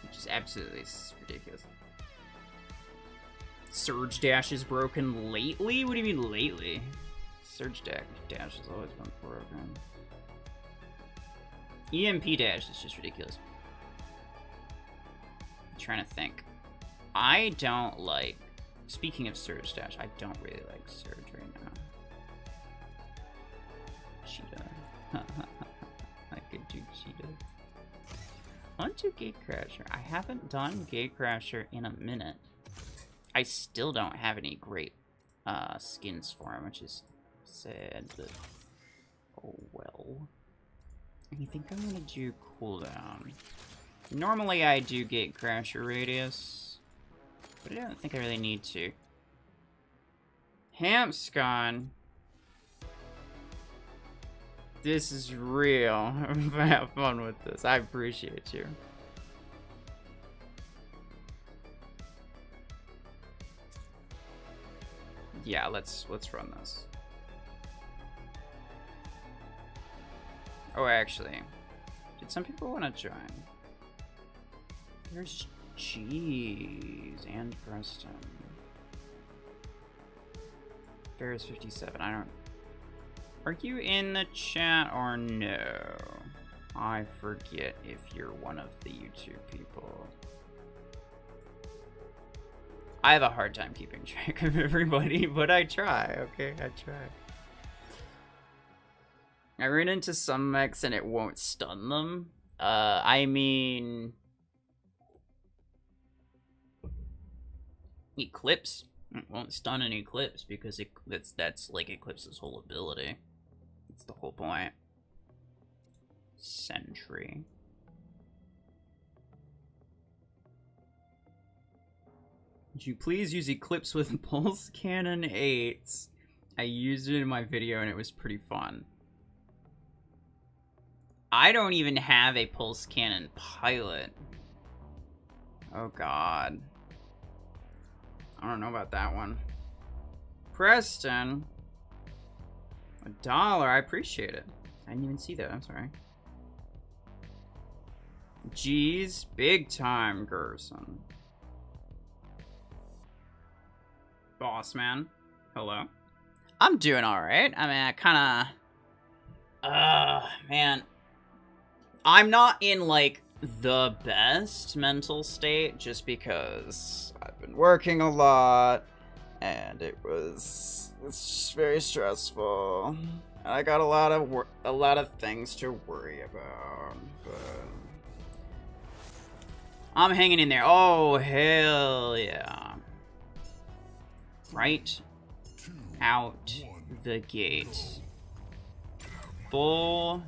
Which is absolutely ridiculous. Surge dash is broken lately? What do you mean lately? Surge dash has always been broken. EMP dash is just ridiculous. I'm trying to think. I don't like... Speaking of surge dash, I don't really like surge right now. Cheetah. I could do cheetah. I want to Gatecrasher. I haven't done Gatecrasher in a minute. I still don't have any great skins for him, which is sad, but oh well. I think I'm gonna do cooldown. Normally I do Gatecrasher radius, but I don't think I really need to. Hamscon. This is real. Have fun with this. I appreciate you. Yeah, let's run this. Oh, actually, did some people want to join? There's Cheese and Preston. Bears 57. I don't. Are you in the chat or no? I forget if you're one of the YouTube people. I have a hard time keeping track of everybody, but I try, okay? I try. I ran into some mechs and it won't stun them. I mean... Eclipse. It won't stun an Eclipse because that's like Eclipse's whole ability. That's the whole point. Sentry. Would you please use Eclipse with Pulse Cannon 8s? I used it in my video and it was pretty fun. I don't even have a Pulse Cannon pilot. Oh god. I don't know about that one. Preston. $1. I appreciate it. I didn't even see that. I'm sorry. Jeez. Big time, Gerson. Boss man. Hello. I'm doing alright. I mean, I kind of... man. I'm not in, like, the best mental state just because I've been working a lot and it's just very stressful and I got a lot of things to worry about, but I'm hanging in there. Oh hell yeah. Right out the gate. Full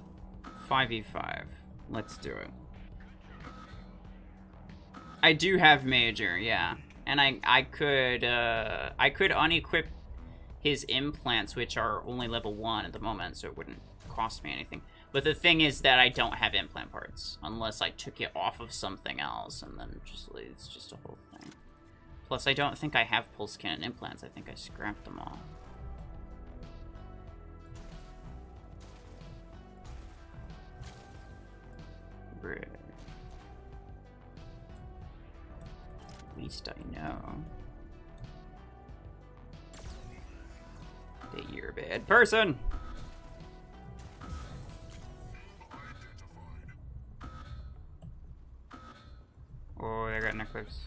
5v5. Let's do it. I do have Major, yeah. And I could unequip his implants, which are only level 1 at the moment, so it wouldn't cost me anything. But the thing is that I don't have implant parts, unless I took it off of something else, and then it's just a whole thing. Plus, I don't think I have pulse cannon implants. I think I scrapped them all. Bruh. At least I know that you're a bad person. Oh, they got an eclipse.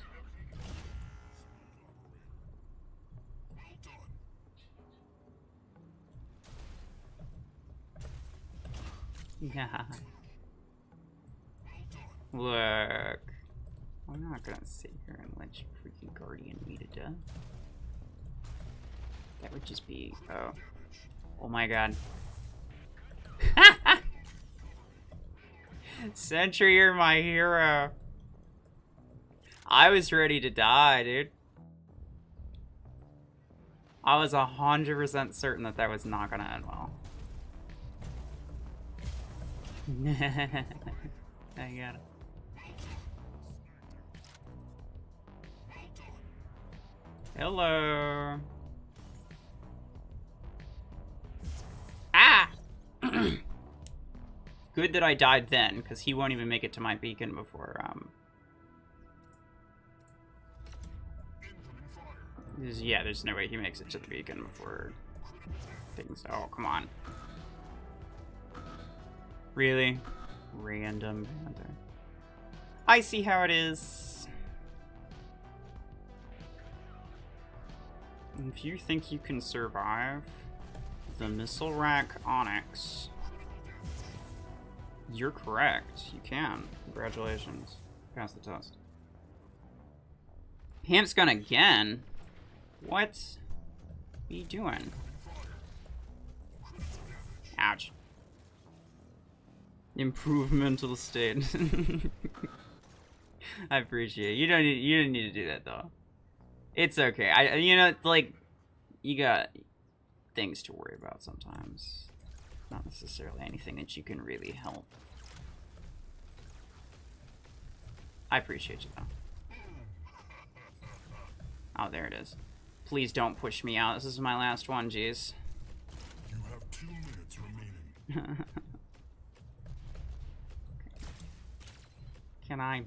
Yeah. Look. I'm not gonna sit here and let you freaking guardian me to death. That would just be... oh. Oh my god. Sentry, you're my hero. I was ready to die, dude. I was 100% certain that that was not gonna end well. I got it. Hello. Ah! Good that I died then, because he won't even make it to my beacon before, yeah, there's no way he makes it to the beacon before things... oh, come on. Really? Random. I see how it is. If you think you can survive the missile rack Onyx, you're correct. You can. Congratulations. Pass the test. Hamp's gun again? What? What are you doing? Ouch. Improve mental state. I appreciate it. You didn't need to do that though. It's okay. You know, like, you got things to worry about sometimes. Not necessarily anything that you can really help. I appreciate you though. Oh, there it is. Please don't push me out. This is my last one, jeez. You have 2 minutes remaining. Can I?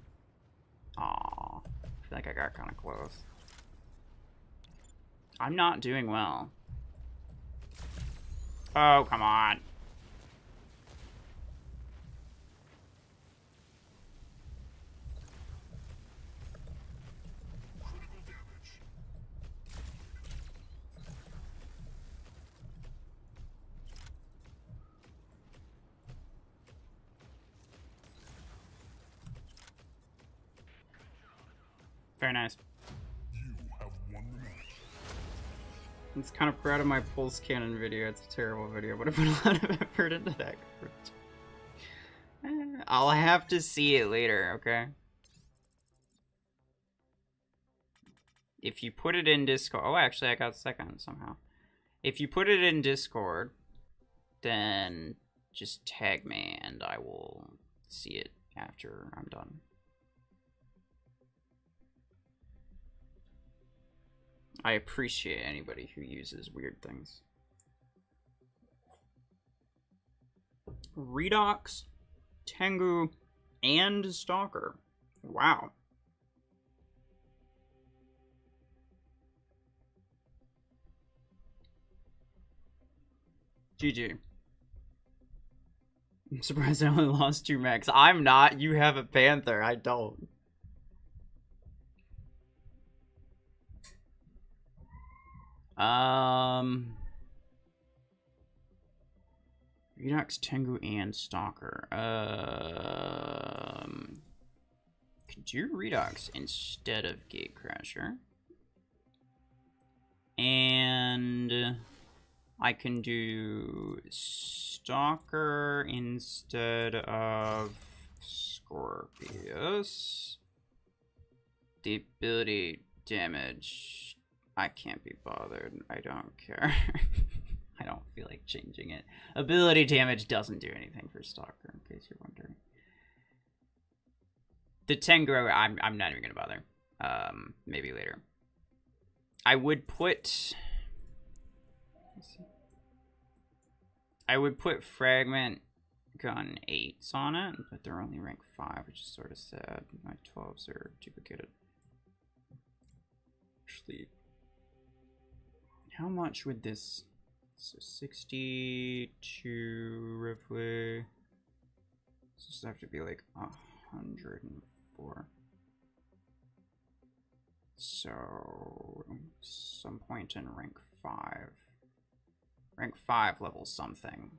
Aw. I feel like I got kind of close. I'm not doing well. Oh, come on. Very nice. You have won the match. I'm just kind of proud of my pulse cannon video. It's a terrible video, but I put a lot of effort into that. I'll have to see it later, okay? If you put it in Discord... Oh, actually, I got second somehow. If you put it in Discord, then just tag me and I will see it after I'm done. I appreciate anybody who uses weird things. Redox, Tengu, and Stalker. Wow. GG. I'm surprised I only lost 2 mechs. I'm not. You have a Panther. I don't. Redux, Tengu, and Stalker. Could do Redux instead of Gatecrasher. And I can do Stalker instead of Scorpius. The ability damage, I can't be bothered. I don't care. I don't feel like changing it. Ability damage doesn't do anything for Stalker, in case you're wondering. The Tengu, I'm not even gonna bother. Maybe later. I would put... I would put Fragment Gun 8s on it, but they're only rank 5, which is sort of sad. My 12s are duplicated. Actually, how much would this... So 62 roughly. So this would have to be like 104. So some point in rank 5. Rank 5 level something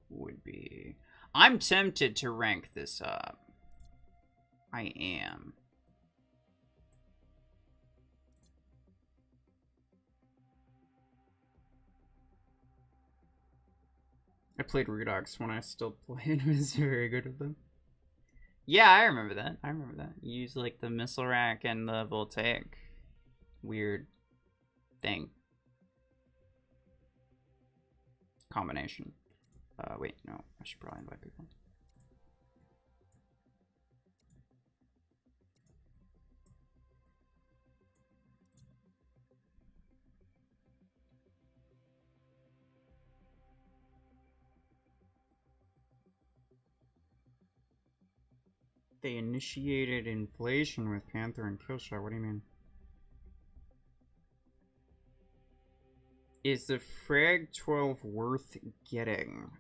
would be... I'm tempted to rank this up. I am. I played Redux when I still played. I was very good with them. Yeah, I remember that. I remember that. You use like the missile rack and the voltaic weird thing. Combination. Wait, no. I should probably invite people. They initiated inflation with Panther and Killshot. What do you mean? Is the Frag 12 worth getting?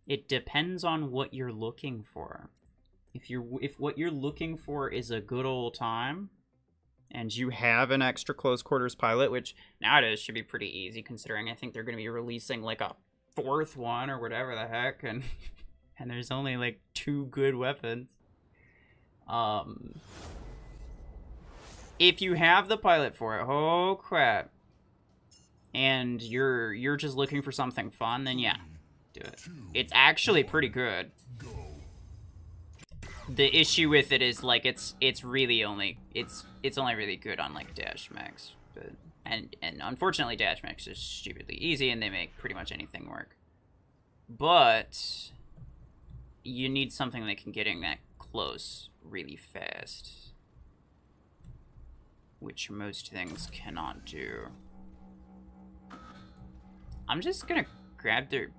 It depends on what you're looking for. If what you're looking for is a good old time, and you have an extra close quarters pilot, which nowadays should be pretty easy considering I think they're going to be releasing like a 4th one or whatever the heck, and and there's only like 2 good weapons. If you have the pilot for it, oh crap, and you're just looking for something fun, then yeah, do it. It's actually pretty good. The issue with it is like it's really only it's only really good on like dash mechs, but and unfortunately dash mechs is stupidly easy and they make pretty much anything work. But you need something that can get in that close really fast, which most things cannot do. I'm just gonna grab their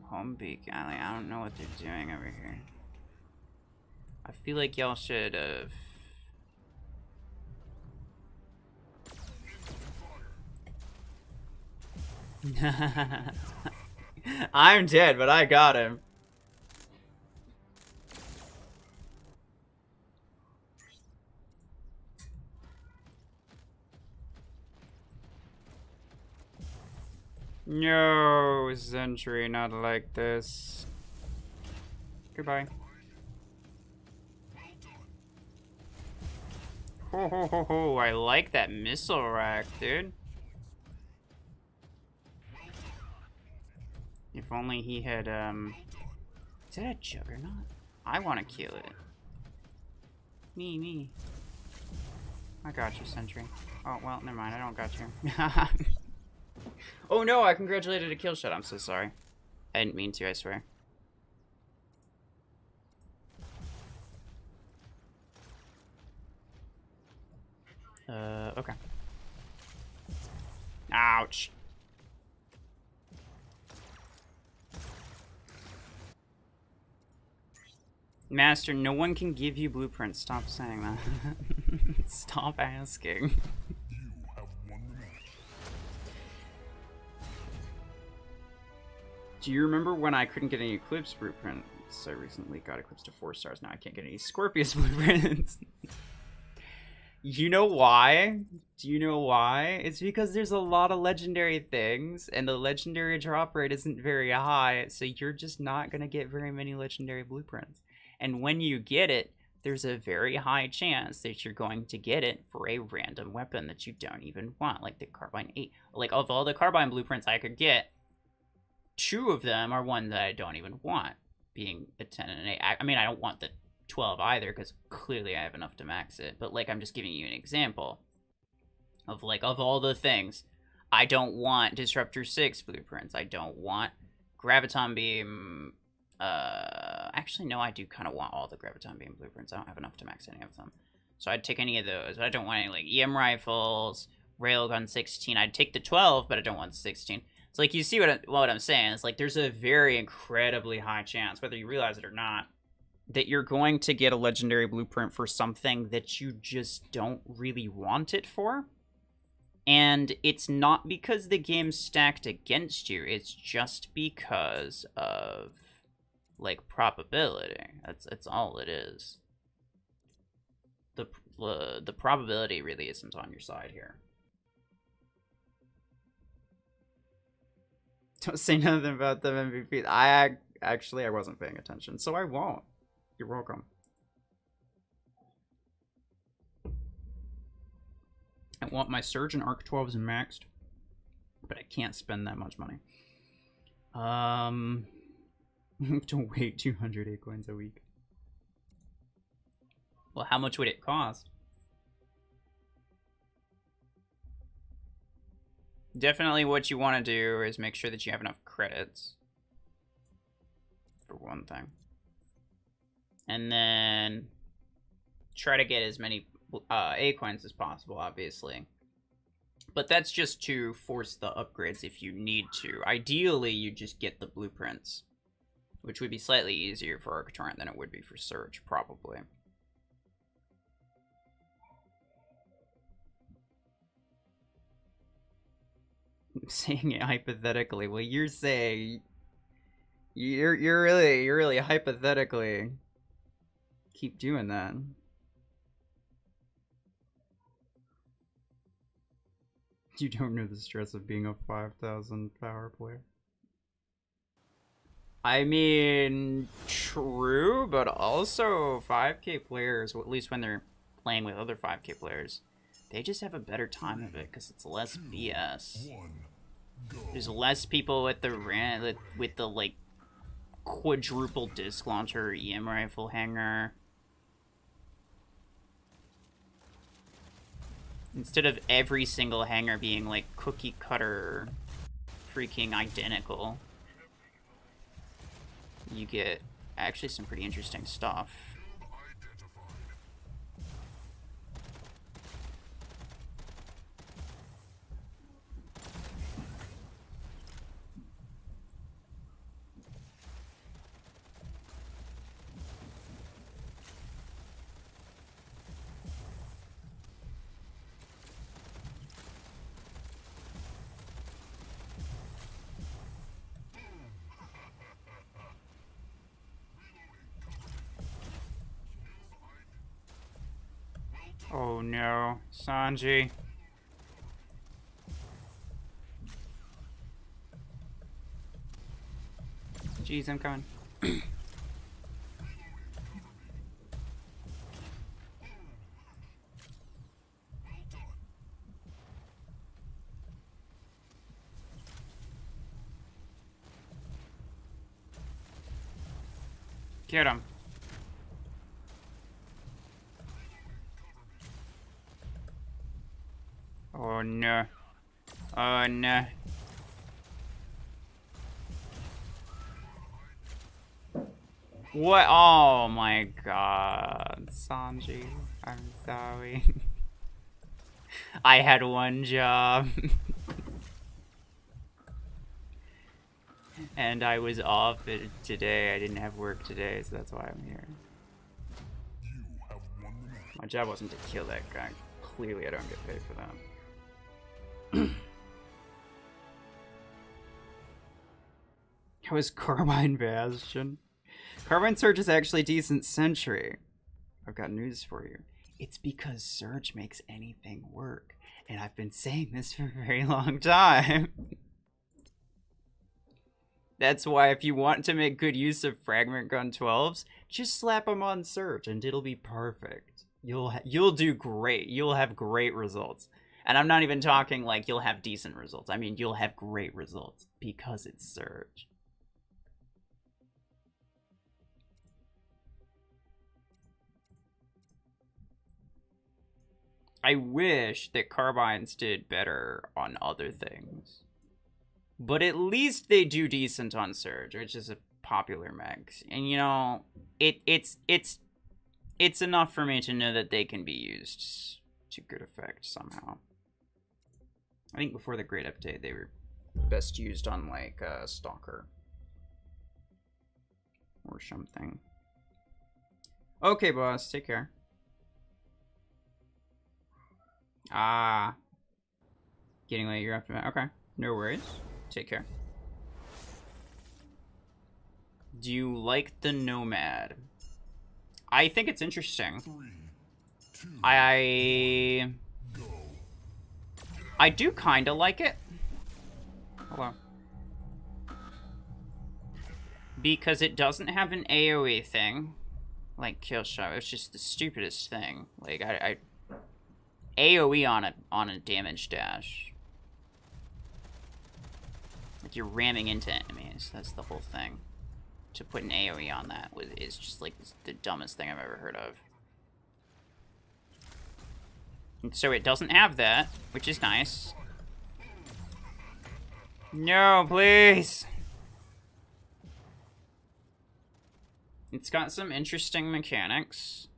home beacon. I don't know what they're doing over here. I feel like y'all should have... I'm dead, but I got him. No, Sentry, not like this. Goodbye. Well done. Ho ho ho ho, I like that missile rack, dude. If only he had, is that a juggernaut? I want to kill it. Me. I got you, Sentry. Oh, well, never mind, I don't got you. Oh no, I congratulated a kill shot, I'm so sorry. I didn't mean to, I swear. Okay. Ouch. Master, no one can give you blueprints. Stop saying that. Stop asking. You have won the match. Do you remember when I couldn't get any Eclipse blueprints? I recently got Eclipse to 4 stars. Now I can't get any Scorpius blueprints. You know why? Do you know why? It's because there's a lot of legendary things, and the legendary drop rate isn't very high, so you're just not going to get very many legendary blueprints. And when you get it, there's a very high chance that you're going to get it for a random weapon that you don't even want, like the Carbine 8. Like, of all the Carbine blueprints I could get, 2 of them are one that I don't even want, being a 10 and an 8. I mean, I don't want the 12 either, because clearly I have enough to max it. But, like, I'm just giving you an example of, like, of all the things. I don't want Disruptor 6 blueprints. I don't want Graviton Beam. Actually, no, I do kind of want all the Graviton Beam blueprints. I don't have enough to max any of them. So I'd take any of those. But I don't want any, like, EM rifles, Railgun 16. I'd take the 12, but I don't want 16. It's like, you see what I'm saying. It's like, there's a very incredibly high chance, whether you realize it or not, that you're going to get a legendary blueprint for something that you just don't really want it for. And it's not because the game's stacked against you. It's just because of, like, probability. That's all it is. The probability really isn't on your side here. Don't say nothing about them MVPs. I wasn't paying attention, so I won't. You're welcome. I want my Surge and Arc 12s maxed, but I can't spend that much money. I have to wait 208 coins a week. Well, how much would it cost? Definitely what you want to do is make sure that you have enough credits. For one thing. And then try to get as many A coins as possible, obviously. But that's just to force the upgrades if you need to. Ideally, you just get the blueprints, which would be slightly easier for Arctorrent than it would be for Surge, probably. I'm saying it hypothetically. Well, you're saying you're really hypothetically keep doing that. You don't know the stress of being a 5,000 power player. I mean, true, but also 5K players, well, at least when they're playing with other 5K players, they just have a better time of it because it's less BS. There's less people with the like quadruple disc launcher EM rifle hanger. Instead of every single hanger being like cookie cutter freaking identical, you get actually some pretty interesting stuff. Oh no, Sanji. Jeez, I'm coming. Get him. Oh no. Oh no. What? Oh my god. Sanji, I'm sorry. I had one job. And I was off today. I didn't have work today, so that's why I'm here. You have won the match. My job wasn't to kill that guy. Clearly I don't get paid for that. How is Carbine Bastion? Carbine Surge is actually decent sentry. I've got news for you. It's because Surge makes anything work. And I've been saying this for a very long time. That's why if you want to make good use of Fragment Gun 12s, just slap them on Surge and it'll be perfect. You'll do great. You'll have great results. And I'm not even talking like you'll have decent results. I mean, you'll have great results because it's Surge. I wish that Carbines did better on other things. But at least they do decent on Surge, which is a popular mech. And you know, it's enough for me to know that they can be used to good effect somehow. I think before the Great Update, they were best used on like Stalker or something. Okay, boss, take care. Ah, getting late. You're after that. Okay, no worries. Take care. Do you like the Nomad? I think it's interesting. 3, 2, I go. I do kind of like it. Hold on. Because it doesn't have an AoE thing, like Killshot. It's just the stupidest thing. Like I AoE on a damage dash. Like you're ramming into enemies. That's the whole thing. To put an AoE on that is just like the dumbest thing I've ever heard of. And so it doesn't have that, which is nice. No, please. It's got some interesting mechanics.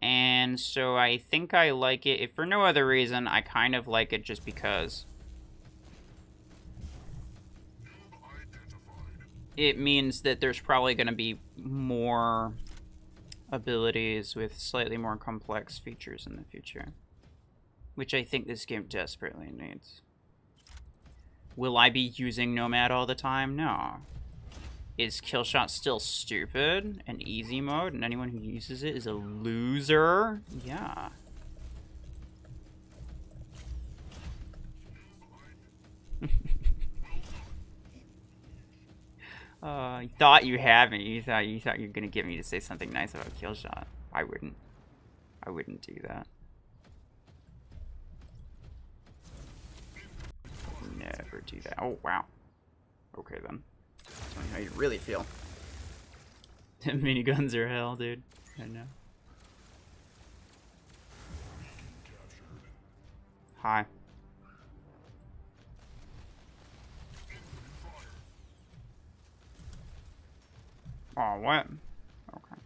And so I think I like it. If for no other reason, I kind of like it just because it means that there's probably going to be more abilities with slightly more complex features in the future, which I think this game desperately needs. Will I be using Nomad all the time? No. Is Killshot still stupid and easy mode, and anyone who uses it is a loser? Yeah. You thought you had me. You thought you were gonna get me to say something nice about Killshot. I wouldn't. I wouldn't do that. Never do that. Oh wow. Okay then. Tell me how you really feel. Miniguns are hell, dude. I know. Hi. Oh, what? Okay.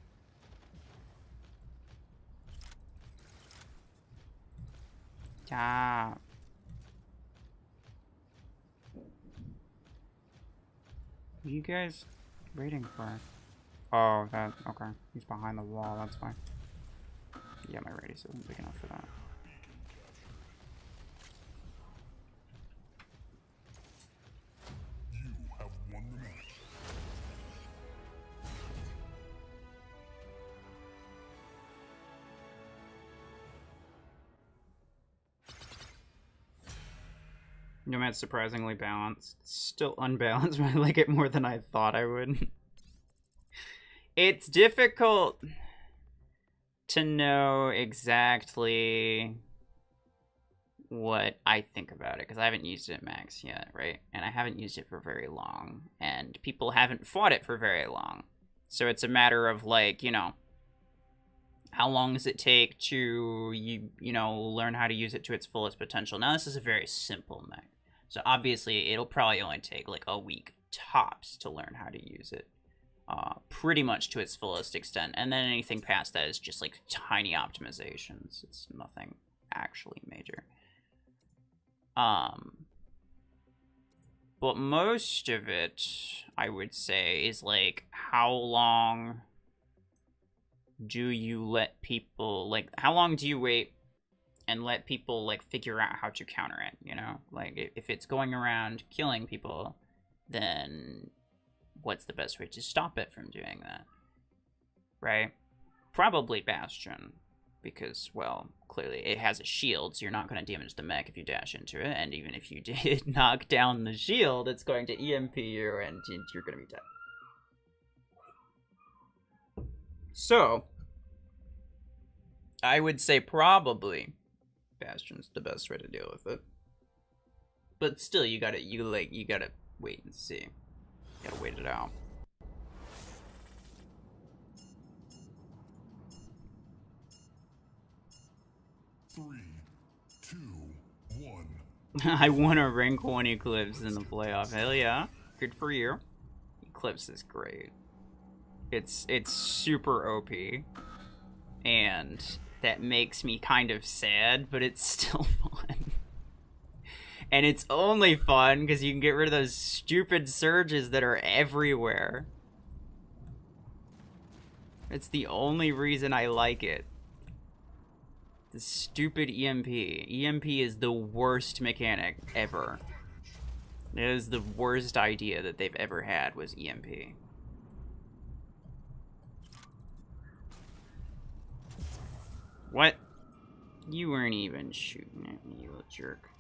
Yeah. What are you guys waiting for? Oh, that, okay. He's behind the wall, that's fine. Yeah, my radius isn't big enough for that. You have won the match. Nomad's surprisingly balanced. Still unbalanced, but I like it more than I thought I would. It's difficult to know exactly what I think about it, because I haven't used it at max yet, right? And I haven't used it for very long, and people haven't fought it for very long. So it's a matter of, like, you know, how long does it take to, you know, learn how to use it to its fullest potential? Now, this is a very simple mech. So obviously, it'll probably only take, like, a week tops to learn how to use it. Pretty much to its fullest extent. And then anything past that is just, like, tiny optimizations. It's nothing actually major. But most of it, I would say, is, like, how long do you let people, like, how long do you wait and let people, like, figure out how to counter it, you know? Like, if it's going around killing people, then what's the best way to stop it from doing that? Right? Probably Bastion, because, well, clearly it has a shield, so you're not going to damage the mech if you dash into it, and even if you did knock down the shield, it's going to EMP you, and you're going to be dead. So, I would say probably Bastion's the best way to deal with it. But still, you gotta wait and see. You gotta wait it out. Three, two, one. I won a rank 1 Eclipse in the playoff. Hell yeah. Good for you. Eclipse is great. It's super OP. And that makes me kind of sad, but it's still fun. And it's only fun because you can get rid of those stupid surges that are everywhere. It's the only reason I like it. The stupid EMP. EMP is the worst mechanic ever. It is the worst idea that they've ever had, was EMP. What? You weren't even shooting at me, you little jerk.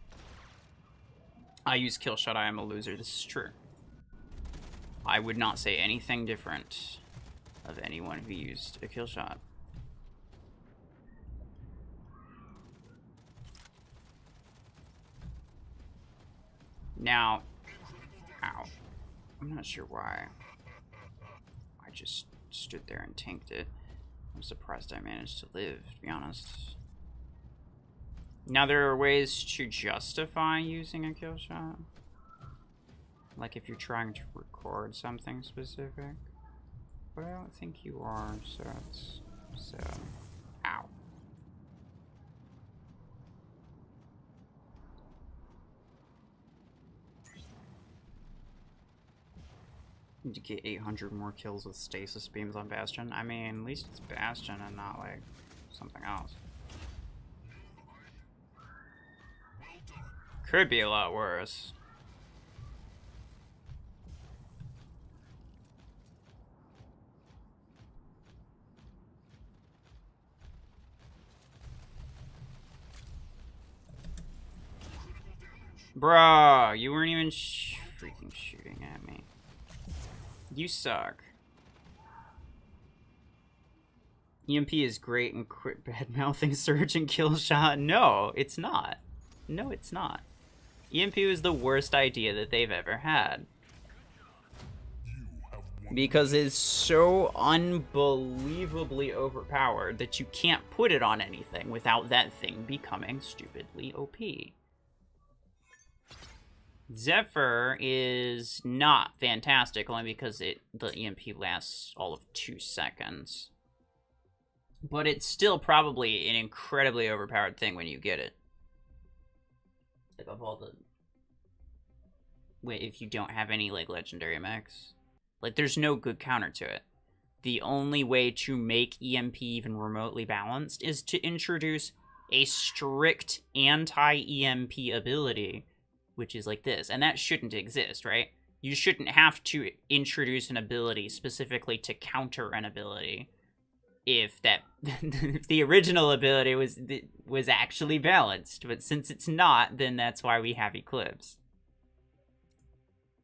I use Killshot, I am a loser. This is true. I would not say anything different of anyone who used a Killshot. Now, ow. I'm not sure why. I just stood there and tanked it. I'm surprised I managed to live, to be honest. Now, there are ways to justify using a kill shot. Like if you're trying to record something specific. But I don't think you are, so it's... So... Ow. Need to get 800 more kills with stasis beams on Bastion. I mean, at least it's Bastion and not, like, something else. Could be a lot worse. Bruh, you weren't even freaking shooting at me. You suck. EMP is great and quit bad-mouthing Surge and Killshot. No, it's not. No, it's not. EMP was the worst idea that they've ever had. Because it's so unbelievably overpowered that you can't put it on anything without that thing becoming stupidly OP. Zephyr is not fantastic, only because the EMP lasts all of 2 seconds. But it's still probably an incredibly overpowered thing when you get it. Like, of all the... Wait, if you don't have any, like, legendary mechs. Like, there's no good counter to it. The only way to make EMP even remotely balanced is to introduce a strict anti-EMP ability, which is like this. And that shouldn't exist, right? You shouldn't have to introduce an ability specifically to counter an ability if that if the original ability was actually balanced. But since it's not, then that's why we have Eclipse.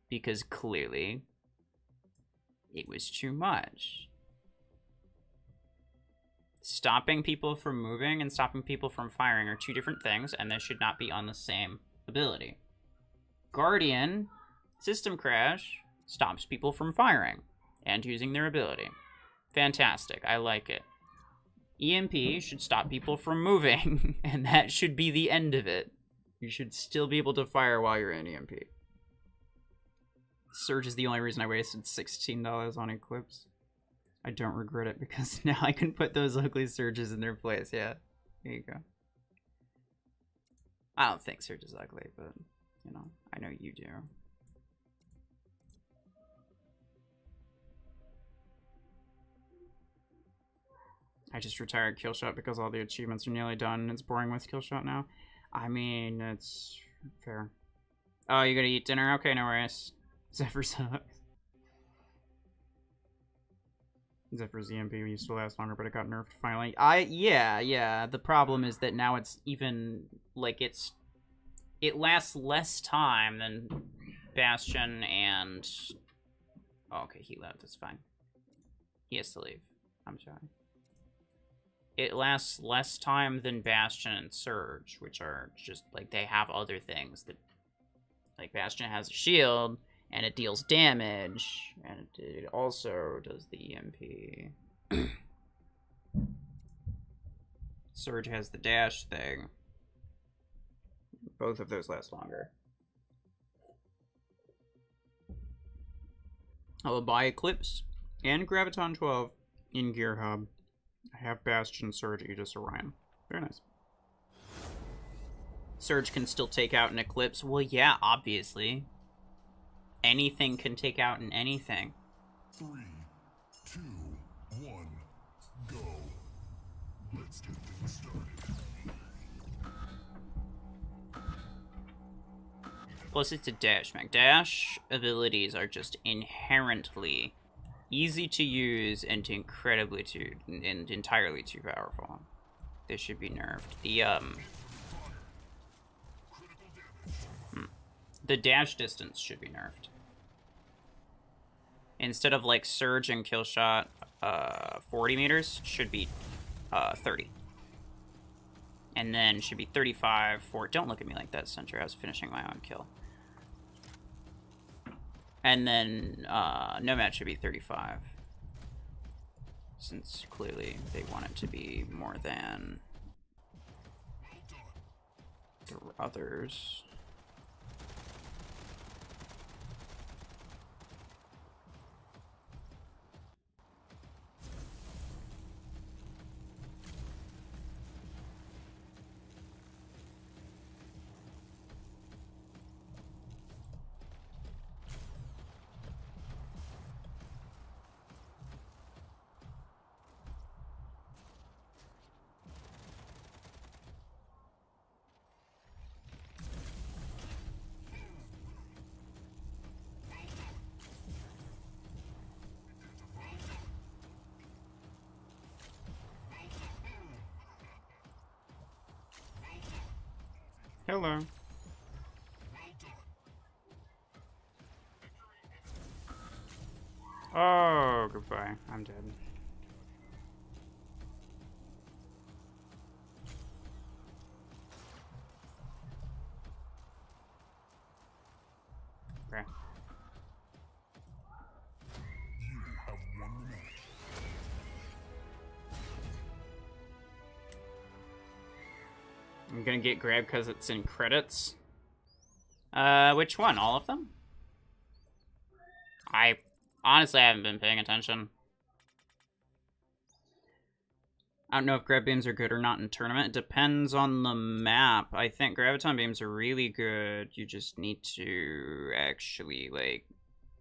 Because clearly it was too much. Stopping people from moving and stopping people from firing are two different things, and they should not be on the same ability. Guardian, System Crash, stops people from firing. and using their ability. Fantastic. I like it. EMP should stop people from moving, and that should be the end of it. You should still be able to fire while you're in EMP. Surge is the only reason I wasted $16 on Eclipse. I don't regret it because now I can put those ugly Surges in their place. Yeah, here you go. I don't think Surge is ugly, but, you know, I know you do. I just retired Killshot because all the achievements are nearly done and it's boring with Killshot now. I mean, it's fair. Oh, you gotta eat dinner? Okay, no worries. Zephyr sucks. Zephyr's EMP used to last longer, but it got nerfed finally. Yeah. The problem is that now it's even, like, it lasts less time than Bastion and... Oh, okay, he left, that's fine. He has to leave. I'm sorry. It lasts less time than Bastion and Surge, which are just, like, they have other things that... Like, Bastion has a shield, and it deals damage, and it also does the EMP. Surge has the dash thing. Both of those last longer. I will buy Eclipse and Graviton 12 in Gear Hub. I have Bastion, Surge, Aegis, Orion. Very nice. Surge can still take out an Eclipse. Well, yeah, obviously. Anything can take out an anything. 3, 2, 1, go. Let's get things started. Plus, it's a dash mech. Dash abilities are just inherently easy to use and entirely too powerful. They should be nerfed. The dash distance should be nerfed. Instead of like Surge and Killshot, 40 meters should be 30. And then should be 35 for... Don't look at me like that, Center. I was finishing my own kill. And then Nomad should be 35. Since clearly they want it to be more than the others. Hello. Oh, goodbye. I'm dead. Okay. You have won the match. I'm gonna get grabbed because it's in credits. Which one? All of them? I honestly haven't been paying attention. I don't know if grab beams are good or not in tournament. It depends on the map. I think graviton beams are really good. You just need to actually, like,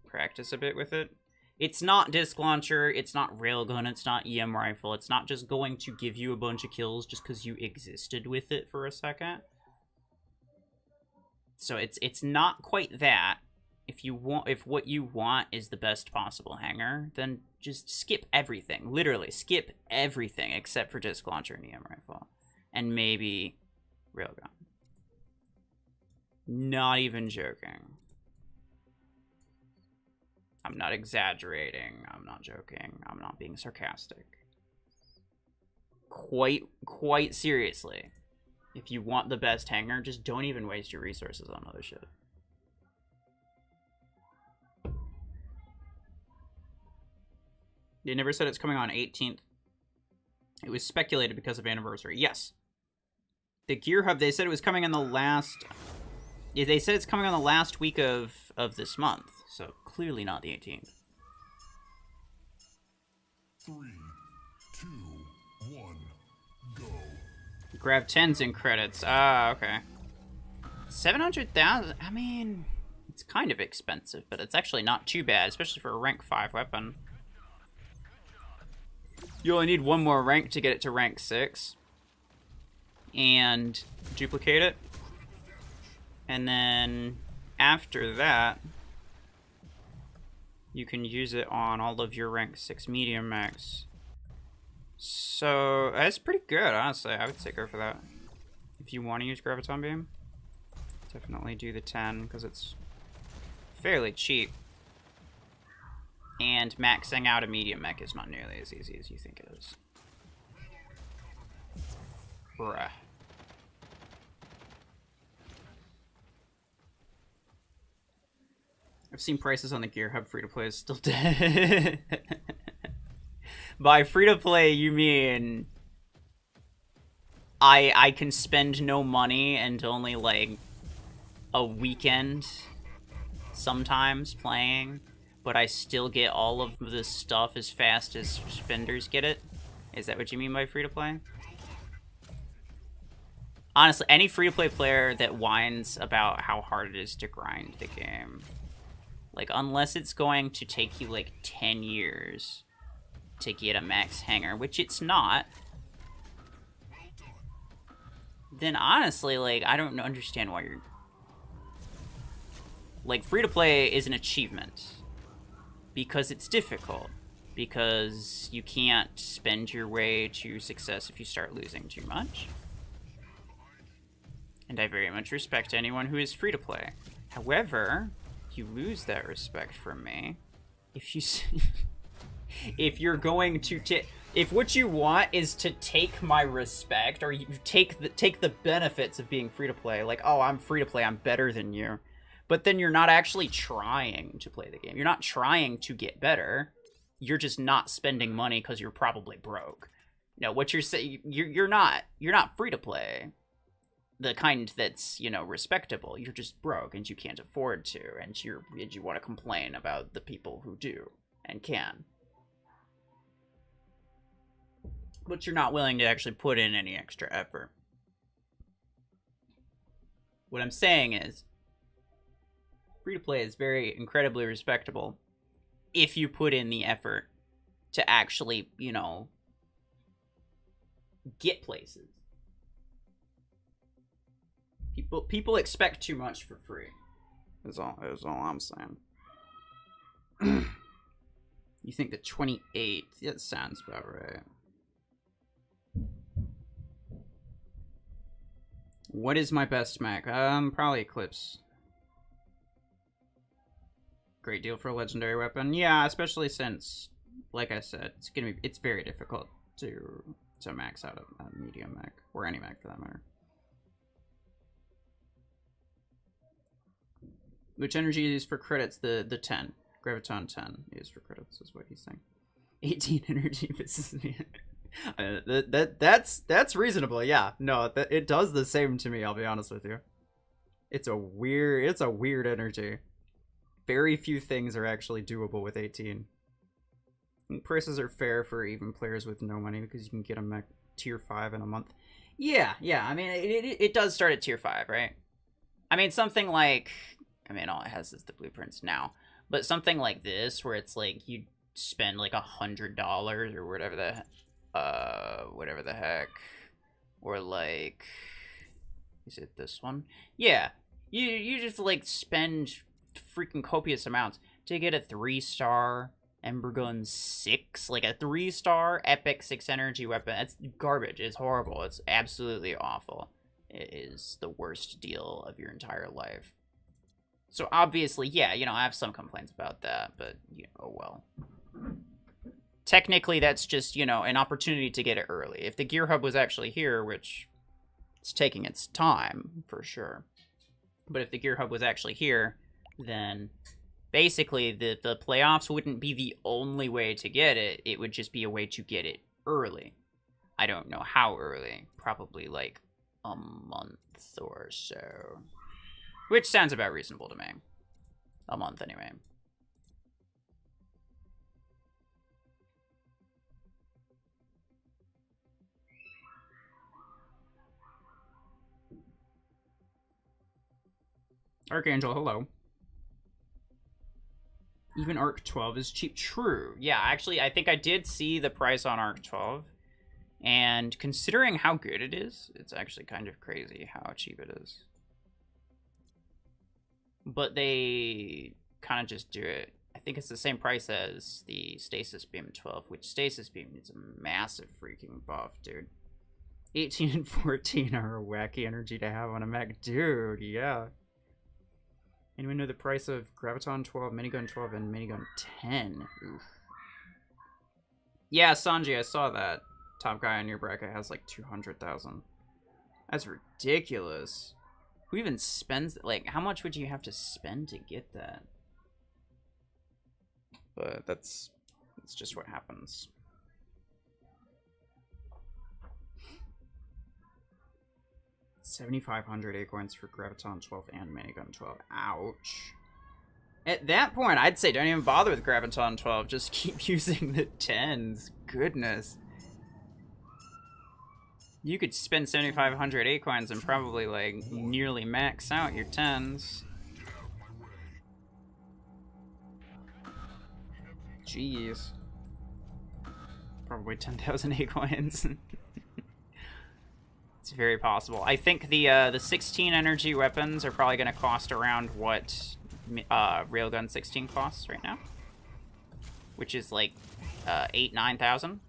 practice a bit with it. It's not disc launcher, it's not railgun, it's not EM rifle. It's not just going to give you a bunch of kills just because you existed with it for a second. So it's not quite that. If what you want is the best possible hangar, then just skip everything. Literally, skip everything except for disc launcher and EM rifle. And maybe railgun. Not even joking. I'm not exaggerating. I'm not joking. I'm not being sarcastic. Quite seriously. If you want the best hangar, just don't even waste your resources on other shit. They never said it's coming on 18th. It was speculated because of anniversary. Yes. The Gear Hub, they said it was coming on the last... Yeah, they said it's coming on the last week of this month. So, clearly not the 18th. 3, 2, 1, go. Grab 10s in credits. Ah, okay. 700,000? I mean, it's kind of expensive, but it's actually not too bad, especially for a rank 5 weapon. You only need one more rank to get it to rank 6. And duplicate it. And then after that, you can use it on all of your rank 6 medium mechs. So that's pretty good, honestly. I would say go for that. If you want to use Graviton Beam, definitely do the 10 because it's fairly cheap. And maxing out a medium mech is not nearly as easy as you think it is. Bruh. I've seen prices on the Gear Hub free-to-play is still dead. By free-to-play, you mean I can spend no money and only, like, a weekend sometimes playing, but I still get all of the stuff as fast as spenders get it? Is that what you mean by free-to-play? Honestly, any free-to-play player that whines about how hard it is to grind the game... Like, unless it's going to take you, like, 10 years to get a max hangar, which it's not, then honestly, like, I don't understand why you're... Like, free-to-play is an achievement. Because it's difficult. Because you can't spend your way to success if you start losing too much. And I very much respect anyone who is free-to-play. However... you lose that respect from me if you if you're going to if what you want is to take my respect, or you take the benefits of being free to play, like, oh, I'm free to play, I'm better than you, but then you're not actually trying to play the game, you're not trying to get better, you're just not spending money because you're probably broke. No, what you're saying, you're not free to play. The kind that's, you know, respectable. You're just broke and you can't afford to, and you want to complain about the people who do and can. But you're not willing to actually put in any extra effort. What I'm saying is, free-to-play is very incredibly respectable if you put in the effort to actually, you know, get places. People expect too much for free. Is all I'm saying. You think the 28th? That sounds about right. What is my best mech? Probably Eclipse. Great deal for a legendary weapon. Yeah, especially since, like I said, it's very difficult to max out a medium mech, or any mech for that matter. Which energy is for credits? The 10. Graviton 10 is for credits, is what he's saying. 18 energy pisses me. That's reasonable, yeah. No, it does the same to me, I'll be honest with you. It's a weird energy. Very few things are actually doable with 18. And prices are fair for even players with no money, because you can get a mech tier 5 in a month. Yeah, I mean, it does start at tier 5, right? I mean, something like... I mean, all it has is the blueprints now. But something like this, where it's like you spend like $100 or whatever the heck, or like, is it this one? Yeah, you just like spend freaking copious amounts to get a 3-star Ember Gun 6, like a 3-star epic 6 energy weapon. That's garbage. It's horrible. It's absolutely awful. It is the worst deal of your entire life. So obviously, yeah, you know, I have some complaints about that, but, you know, oh well. Technically, that's just, you know, an opportunity to get it early. If the Gear Hub was actually here, which it's taking its time, for sure. But if the Gear Hub was actually here, then basically the playoffs wouldn't be the only way to get it. It would just be a way to get it early. I don't know how early. Probably like a month or so. Which sounds about reasonable to me. A month anyway. Archangel, hello. Even Arc 12 is cheap. True. Yeah, actually, I think I did see the price on Arc 12. And considering how good it is, it's actually kind of crazy how cheap it is. But they kind of just do it. I think it's the same price as the Stasis Beam 12, which Stasis Beam is a massive freaking buff, dude. 18 and 14 are a wacky energy to have on a mech. Dude, yeah. Anyone know the price of Graviton 12, Minigun 12, and Minigun 10? Oof. Yeah, Sanji, I saw that. Top guy on your bracket has like 200,000. That's ridiculous. Who even spends, like, how much would you have to spend to get that? But that's just what happens. $7,500 acorns for Graviton 12 and Minigun 12. Ouch. At that point, I'd say don't even bother with Graviton 12. Just keep using the 10s. Goodness. You could spend 7,500 acorns and probably, like, nearly max out your 10s. Jeez. Probably 10,000 acorns. It's very possible. I think the 16 energy weapons are probably going to cost around what Railgun 16 costs right now, which is like 9,000.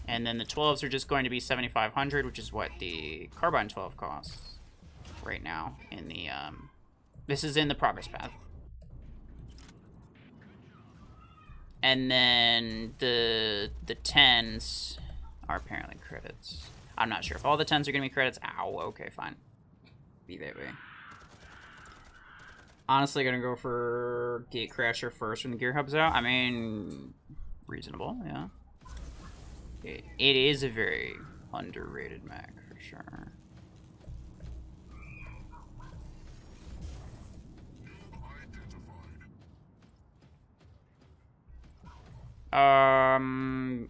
And then the 12s are just going to be 7,500, which is what the Carbine 12 costs right now in the this is in the progress path. And then the 10s are apparently credits. I'm not sure if all the 10s are gonna be credits. Ow, okay, fine. Be that way. Honestly, gonna go for Gatecrasher first when the gear hub's out. I mean, reasonable, yeah. It is a very underrated mech, for sure.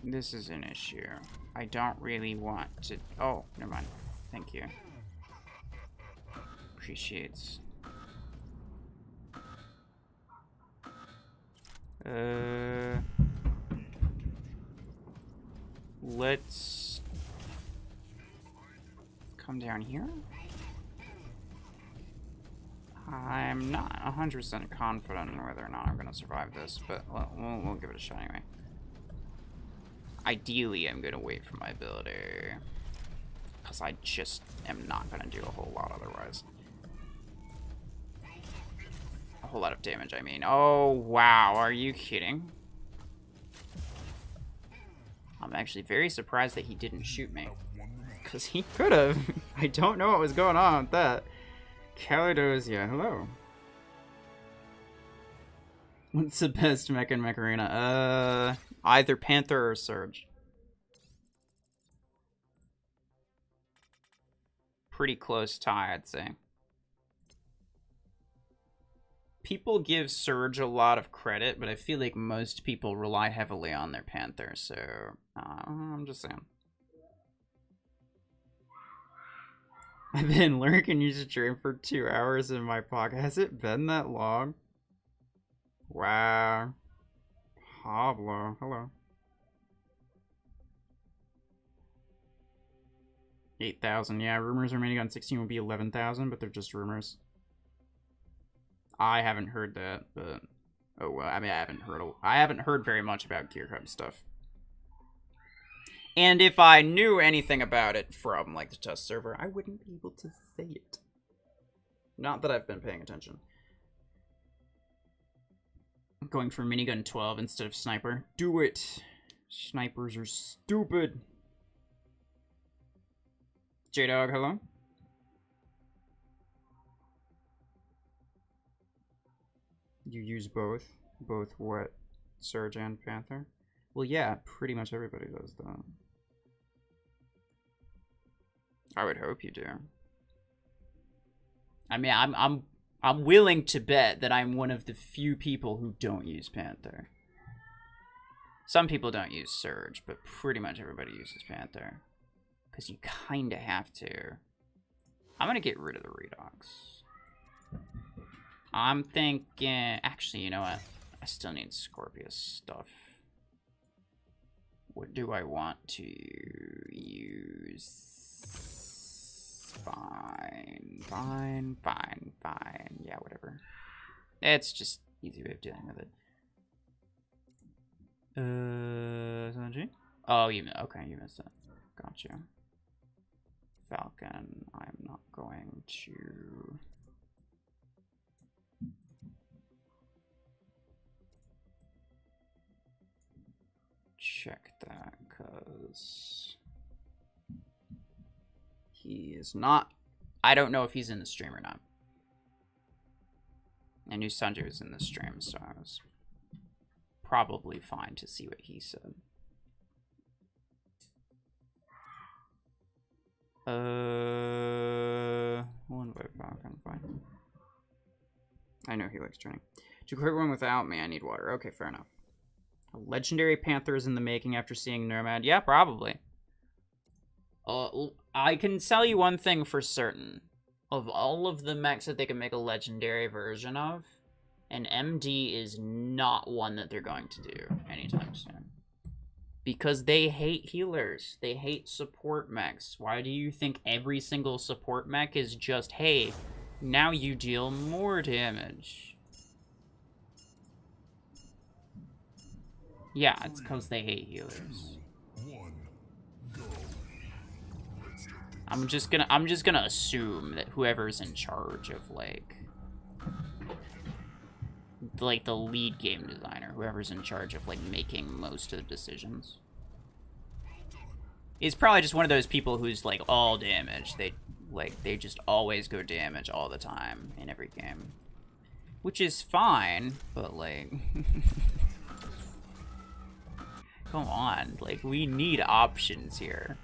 This is an issue. I don't really want to... Oh, never mind. Thank you. Appreciates. Let's come down here. I'm not 100% confident in whether or not I'm going to survive this, but we'll give it a shot anyway. Ideally, I'm going to wait for my ability, because I just am not going to do a whole lot otherwise. A whole lot of damage, I mean. Oh, wow. Are you kidding? I'm actually very surprised that he didn't shoot me, because he could have. I don't know what was going on with that. Caladosia, hello. What's the best mech in Mech Arena? Either Panther or Surge. Pretty close tie, I'd say. People give Surge a lot of credit, but I feel like most people rely heavily on their Panther, so I'm just saying. I've been lurking you stream for 2 hours in my pocket. Has it been that long? Wow. Pablo, hello. 8,000. Yeah, rumors are Minigun 16 will be 11,000, but they're just rumors. I haven't heard that, but oh well. I mean, I haven't heard very much about Gear Hub stuff. And if I knew anything about it from, like, the test server, I wouldn't be able to say it. Not that I've been paying attention. Going for Minigun 12 instead of Sniper. Do it! Snipers are stupid. J-Dog, hello? You use both? Both what? Surge and Panther? Well, yeah, pretty much everybody does that. I would hope you do. I mean, I'm willing to bet that I'm one of the few people who don't use Panther. Some people don't use Surge, but pretty much everybody uses Panther. Because you kind of have to. I'm going to get rid of the Redox. I'm thinking... Actually, you know what? I still need Scorpius stuff. What do I want to use? Fine. Yeah, whatever. It's just easy way of dealing with it. Sanji? Oh, okay, you missed it. Gotcha. Falcon, I'm not going to... check that, because he is not... I don't know if he's in the stream or not. I knew Sanjay was in the stream, so I was probably fine to see what he said. One by Falcon, fine. I know he likes training. To quit one without me, I need water. Okay, fair enough. A legendary Panther is in the making after seeing Nomad. Yeah, probably. I can tell you one thing for certain. Of all of the mechs that they can make a legendary version of, an MD is not one that they're going to do anytime soon. Because they hate healers. They hate support mechs. Why do you think every single support mech is just, hey, now you deal more damage? Yeah, it's because they hate healers. I'm just gonna assume that whoever's in charge of like the lead game designer, whoever's in charge of like making most of the decisions, is probably just one of those people who's like all damage. They just always go damage all the time in every game, which is fine, but like come on, like we need options here.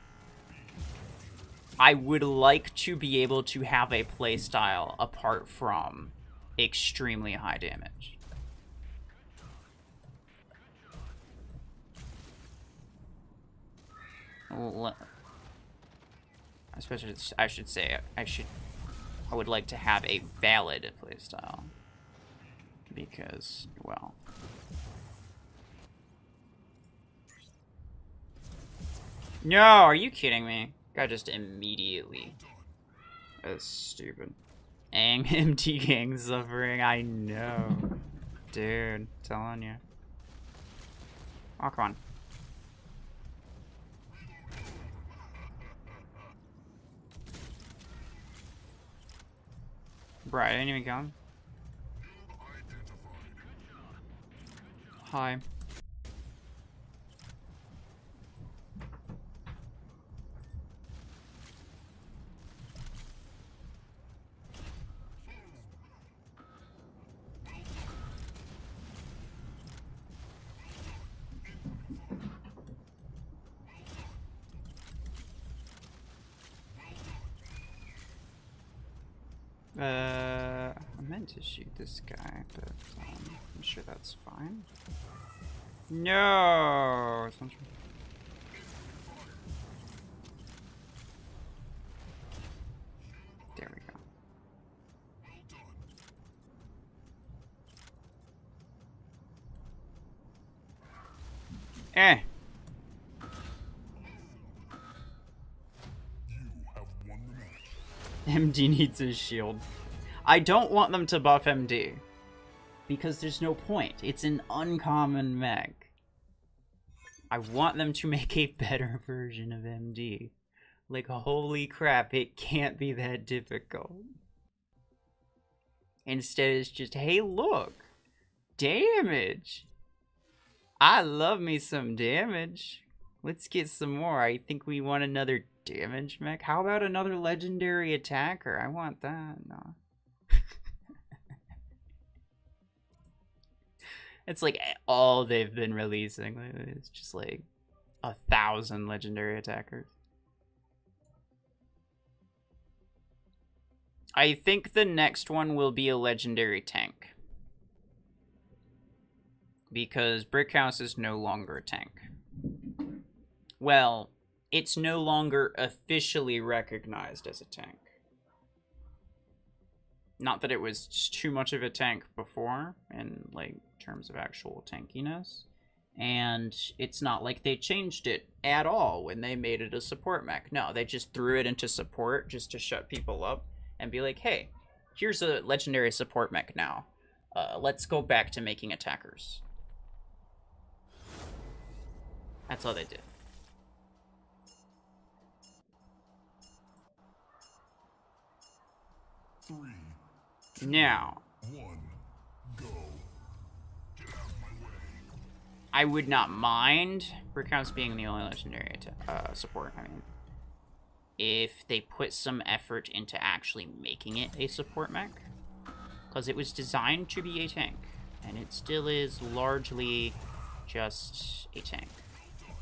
I would like to be able to have a playstyle apart from extremely high damage. Especially, I should say, I would like to have a valid playstyle. Because, well... No, are you kidding me? Guy just immediately. That's stupid. MT gang suffering, I know. Dude, telling you. Oh, come on. Bro, I didn't even come. Hi. I meant to shoot this guy, but I'm sure that's fine. No! There we go. Eh! MD needs his shield. I don't want them to buff MD. Because there's no point. It's an uncommon mech. I want them to make a better version of MD. Like, holy crap, it can't be that difficult. Instead, it's just, hey, look! Damage! I love me some damage. Let's get some more. I think we want another damage mech. How about another legendary attacker? I want that. No. It's like all they've been releasing. It's just like 1,000 legendary attackers. I think the next one will be a legendary tank. Because Brickhouse is no longer a tank. Well, it's no longer officially recognized as a tank. Not that it was too much of a tank before, in like terms of actual tankiness. And it's not like they changed it at all when they made it a support mech. No, they just threw it into support just to shut people up and be like, hey, here's a legendary support mech now. Let's go back to making attackers. That's all they did. Three, two, now, 1, go. Get out of my way. I would not mind Brickhouse being the only legendary support. I mean, if they put some effort into actually making it a support mech, because it was designed to be a tank, and it still is largely just a tank.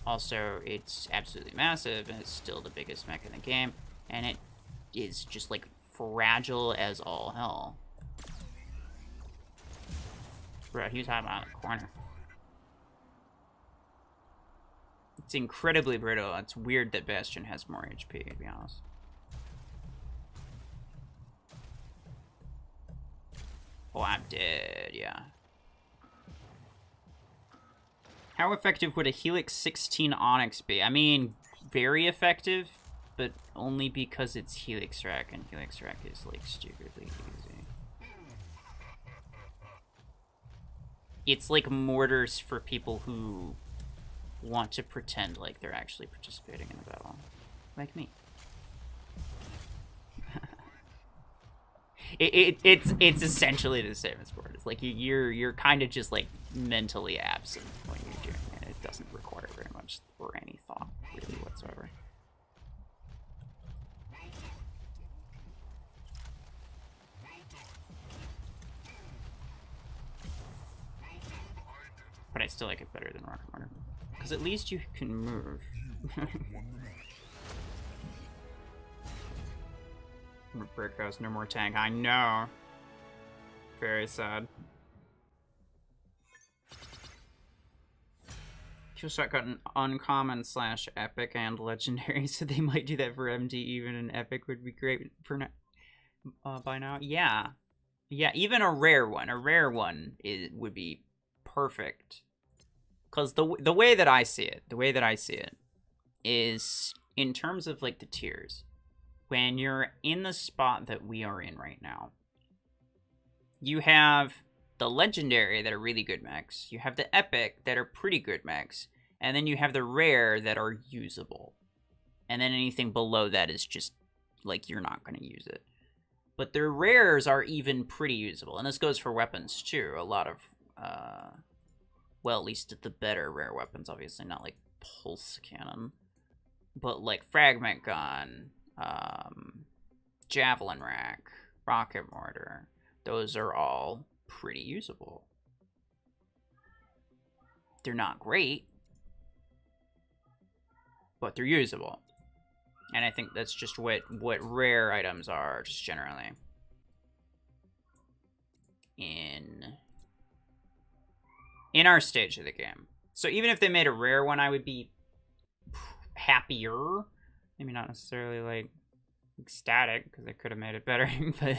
Also, it's absolutely massive, and it's still the biggest mech in the game, and it is just, like, fragile as all hell. Bro, he was hiding out in the corner. It's incredibly brittle. It's weird that Bastion has more HP, to be honest. Oh, I'm dead, yeah. How effective would a Helix 16 Onyx be? I mean, very effective, but only because it's Helix Rack, and Helix Rack is, like, stupidly easy. It's like mortars for people who want to pretend like they're actually participating in a battle. Like me. It's essentially the same as sport. It's like you're kind of just like mentally absent when you're doing it. It doesn't require very much or any thought really whatsoever. But I still like it better than Rocket Mortar. Because at least you can move. Brickhouse, no more tank. I know. Very sad. Killshot got an uncommon / epic and legendary, so they might do that for MD. Even an epic would be great for by now. Yeah. Yeah, even a rare one. A rare one would be perfect. Because the way that I see it, is in terms of like the tiers. When you're in the spot that we are in right now, you have the legendary that are really good mechs, you have the epic that are pretty good mechs, and then you have the rare that are usable. And then anything below that is just like you're not going to use it. But the rares are even pretty usable, and this goes for weapons too. A lot of well, at least the better rare weapons, obviously not like pulse cannon, but like fragment gun, javelin rack, rocket mortar, those are all pretty usable. They're not great, but they're usable. And I think that's just what rare items are, just generally. In our stage of the game. So even if they made a rare one, I would be happier. Maybe not necessarily, like, ecstatic, because they could have made it better, but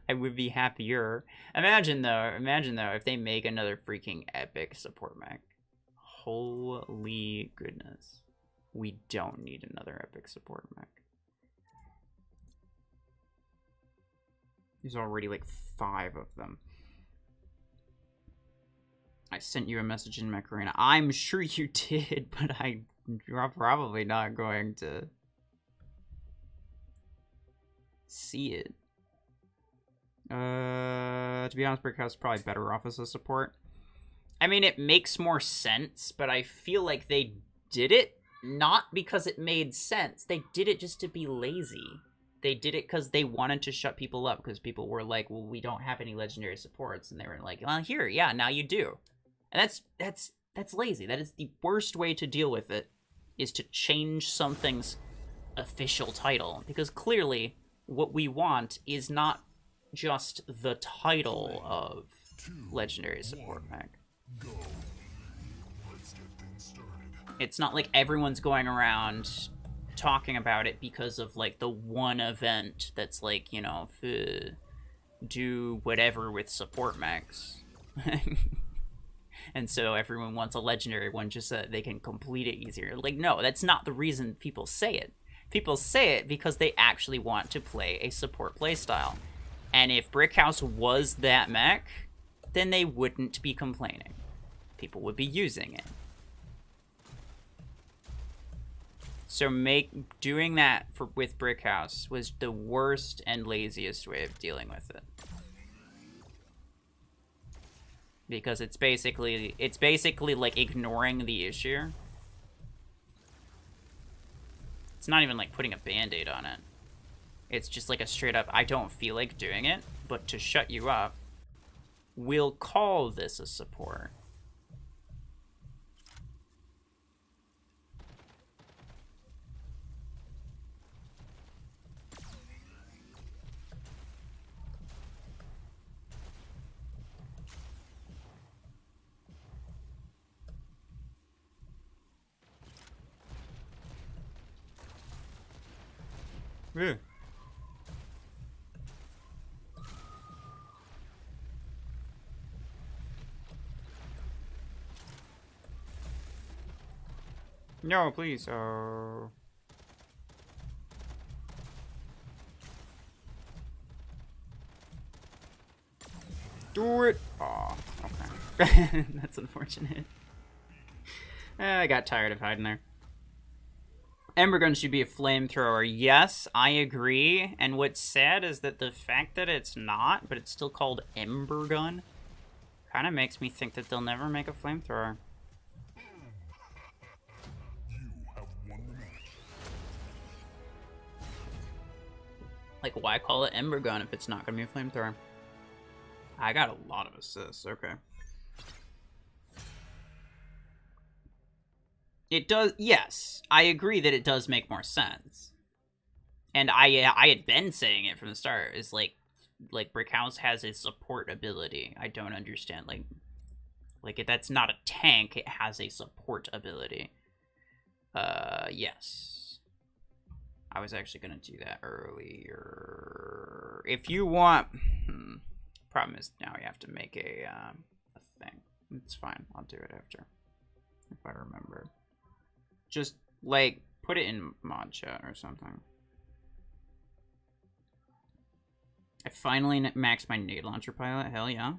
I would be happier. Imagine though, if they make another freaking epic support mech. Holy goodness. We don't need another epic support mech. There's already, like, 5 of them. I sent you a message in Mech Arena. I'm sure you did, but you're probably not going to see it. To be honest, Brickhouse is probably better off as a support. I mean, it makes more sense, but I feel like they did it not because it made sense. They did it just to be lazy. They did it because they wanted to shut people up, because people were like, well, we don't have any legendary supports, and they were like, well, here, yeah, now you do. And that's lazy. That is the worst way to deal with it, is to change something's official title, because clearly what we want is not just the title of legendary support mech. It's not like everyone's going around talking about it because of like the one event that's like, you know, do whatever with support mechs. And so everyone wants a legendary one just so that they can complete it easier. Like, no, that's not the reason people say it. People say it because they actually want to play a support playstyle. And if Brickhouse was that mech, then they wouldn't be complaining. People would be using it. So doing that with Brickhouse was the worst and laziest way of dealing with it. Because it's basically like ignoring the issue. It's not even like putting a band-aid on it. It's just like a straight up, I don't feel like doing it, but to shut you up, we'll call this a support. Yeah. No, please. Oh. Do it. Oh, okay. That's unfortunate. I got tired of hiding there. Ember gun should be a flamethrower. Yes, I agree. And what's sad is that the fact that it's not, but it's still called Ember gun, kind of makes me think that they'll never make a flamethrower. Like, why call it Ember gun if it's not going to be a flamethrower? I got a lot of assists. Okay. It does, yes. I agree that it does make more sense. And I had been saying it from the start, is like Brickhouse has a support ability. I don't understand, like if that's not a tank, it has a support ability. Yes. I was actually gonna do that earlier. If you want, problem is now you have to make a thing. It's fine. I'll do it after, if I remember. Just like put it in mod chat or something. I finally maxed my nade launcher pilot. Hell yeah.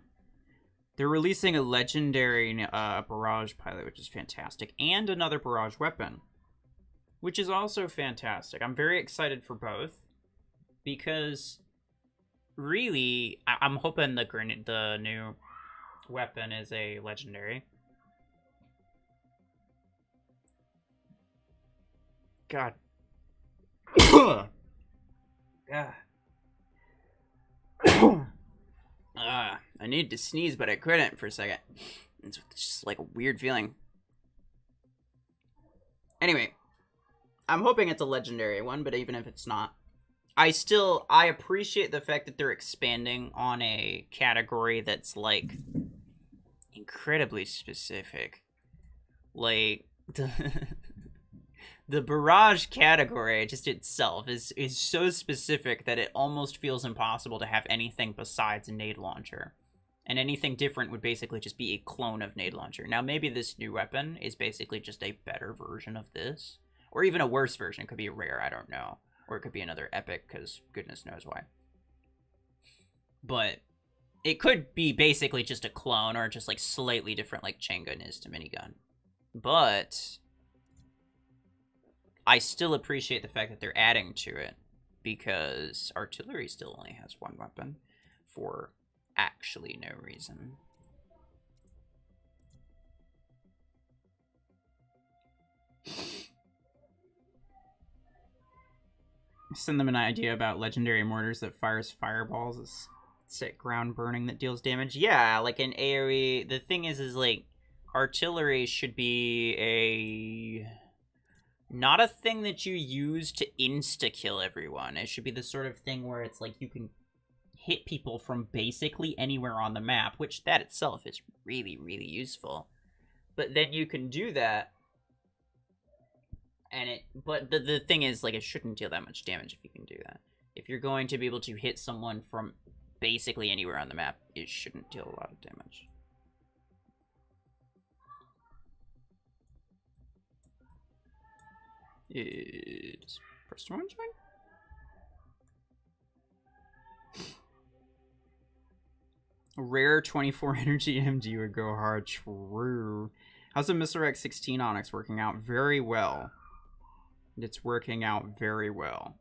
They're releasing a legendary barrage pilot, which is fantastic, and another barrage weapon, which is also fantastic. I'm very excited for both, because really, I'm hoping the new weapon is a legendary. God. God. I needed to sneeze, but I couldn't for a second. It's just like a weird feeling. Anyway, I'm hoping it's a legendary one, but even if it's not, I appreciate the fact that they're expanding on a category that's like incredibly specific. Like the barrage category just itself is so specific that it almost feels impossible to have anything besides a nade launcher. And anything different would basically just be a clone of nade launcher. Now, maybe this new weapon is basically just a better version of this. Or even a worse version. It could be a rare, I don't know. Or it could be another epic, because goodness knows why. But it could be basically just a clone, or just like slightly different like chain gun is to minigun. But I still appreciate the fact that they're adding to it, because artillery still only has one weapon for actually no reason. Send them an idea about legendary mortars that fires fireballs. It's sick ground burning that deals damage. Yeah, like an AoE. The thing is like, artillery should be a... not a thing that you use to insta-kill everyone. It should be the sort of thing where it's like you can hit people from basically anywhere on the map, which that itself is really, really useful. But then you can do that, and but the thing is, like, it shouldn't deal that much damage if you can do that. If you're going to be able to hit someone from basically anywhere on the map, it shouldn't deal a lot of damage. Is Preston one join? Rare 24 energy MD would go hard. True. How's the Missile X 16 Onyx working out? Very well. It's working out very well.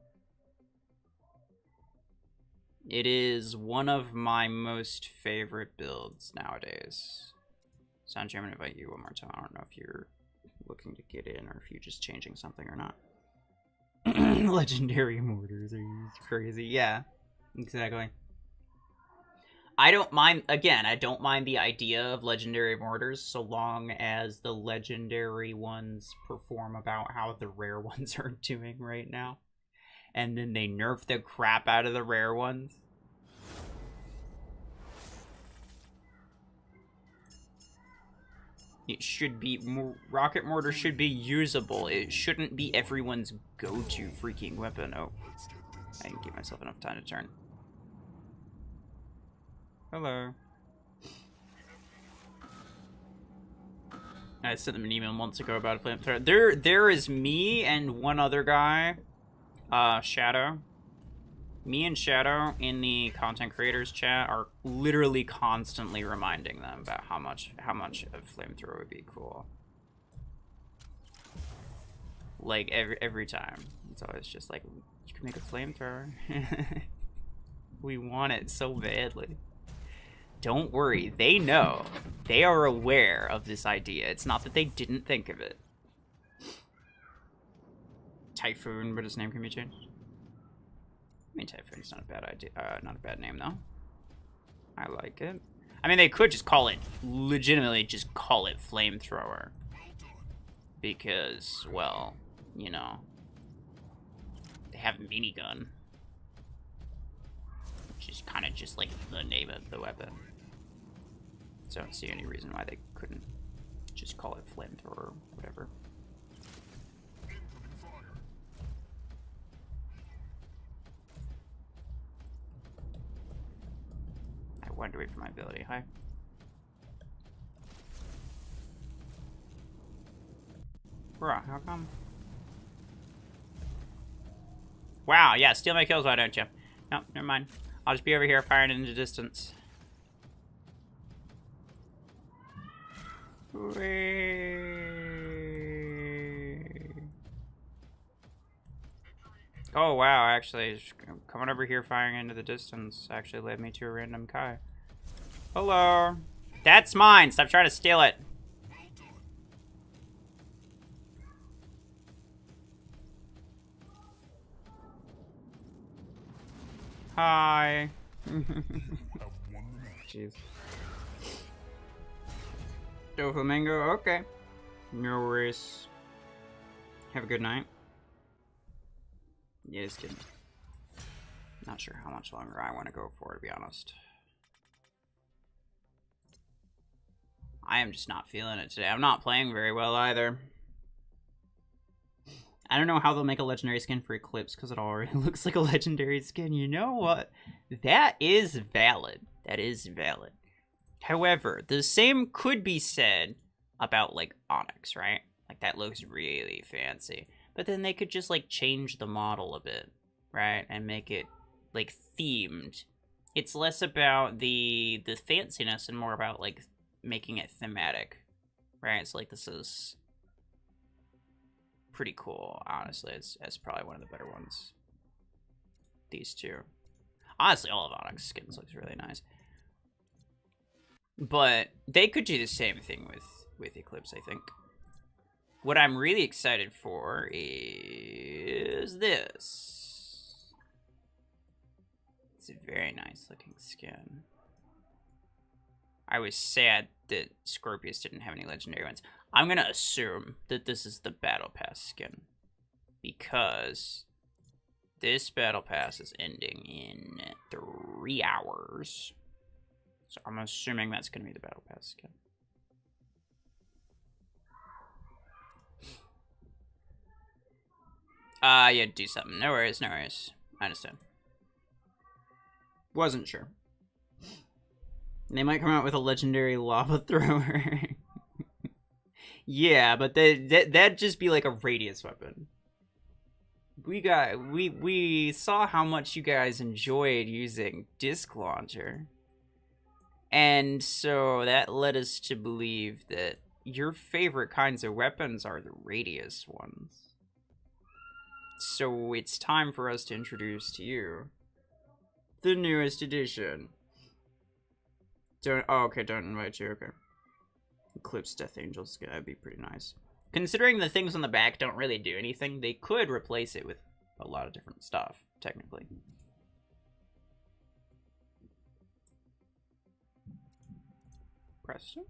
It is one of my most favorite builds nowadays. Sanjay, I'm gonna invite you one more time. I don't know if you're looking to get in or if you're just changing something or not. Legendary mortars, are you crazy? Yeah, exactly. I don't mind, again, I don't mind the idea of legendary mortars so long as the legendary ones perform about how the rare ones are doing right now. And then they nerf the crap out of the rare ones. It should be, rocket mortar should be usable. It shouldn't be everyone's go-to freaking weapon. Oh, I didn't give myself enough time to turn. Hello. I sent them an email months ago about a flamethrower. There is me and one other guy, Shadow. Me and Shadow in the content creators chat are literally constantly reminding them about how much a flamethrower would be cool. Like every time, it's always just like, you can make a flamethrower. We want it so badly. Don't worry, they know. They are aware of this idea. It's not that they didn't think of it. Typhoon, but his name can be changed. I mean, Typhoon's not a bad idea. Not a bad name, though. I like it. I mean, they could just call it, legitimately just call it Flamethrower. Because, well, you know, they have minigun. Which is kind of just like the name of the weapon. So I don't see any reason why they couldn't just call it Flamethrower or whatever. I wandered away from my ability. Hi. Bruh, how come? Wow, yeah, steal my kills, why don't you? No, never mind. I'll just be over here firing into distance. Oh wow, actually, coming over here firing into the distance actually led me to a random Kai. Hello. That's mine, stop trying to steal it. Hi. Jeez. Joe Flamingo, okay. No worries. Have a good night. Yeah, just kidding. Not sure how much longer I want to go for, to be honest. I am just not feeling it today. I'm not playing very well either. I don't know how they'll make a legendary skin for Eclipse because it already looks like a legendary skin. You know what? That is valid. That is valid. However, the same could be said about, like, Onyx, right? Like, that looks really fancy. But then they could just, like, change the model a bit, right? And make it, like, themed. It's less about the fanciness and more about, like, making it thematic, right? So, like, this is pretty cool, honestly. It's probably one of the better ones. These two. Honestly, all of Onyx skins looks really nice. But they could do the same thing with Eclipse, I think. What I'm really excited for is this. nice looking skin. I was sad that Scorpius didn't have any legendary ones. I'm gonna assume that this is the Battle Pass skin, because this Battle Pass is ending in 3 hours. So I'm assuming that's gonna be the Battle Pass skin. Yeah, do something. No worries, no worries. I understand. Wasn't sure. They might come out with a legendary lava thrower. Yeah, but that'd just be like a radius weapon. We saw how much you guys enjoyed using disc launcher. And so that led us to believe that your favorite kinds of weapons are the radius ones. So it's time for us to introduce to you the newest edition. Okay, don't invite you, okay. Eclipse Death Angel's gonna be pretty nice. Considering the things on the back don't really do anything, they could replace it with a lot of different stuff, technically. Press it.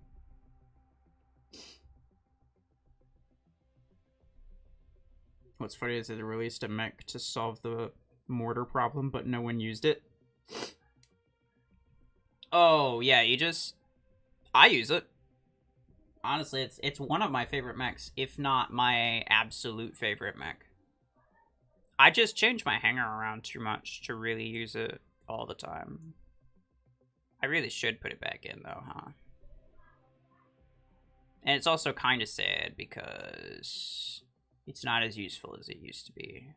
What's funny is they released a mech to solve the mortar problem, but no one used it. Oh, yeah, I use it. Honestly, it's one of my favorite mechs, if not my absolute favorite mech. I just change my hanger around too much to really use it all the time. I really should put it back in, though, huh? And it's also kind of sad because it's not as useful as it used to be.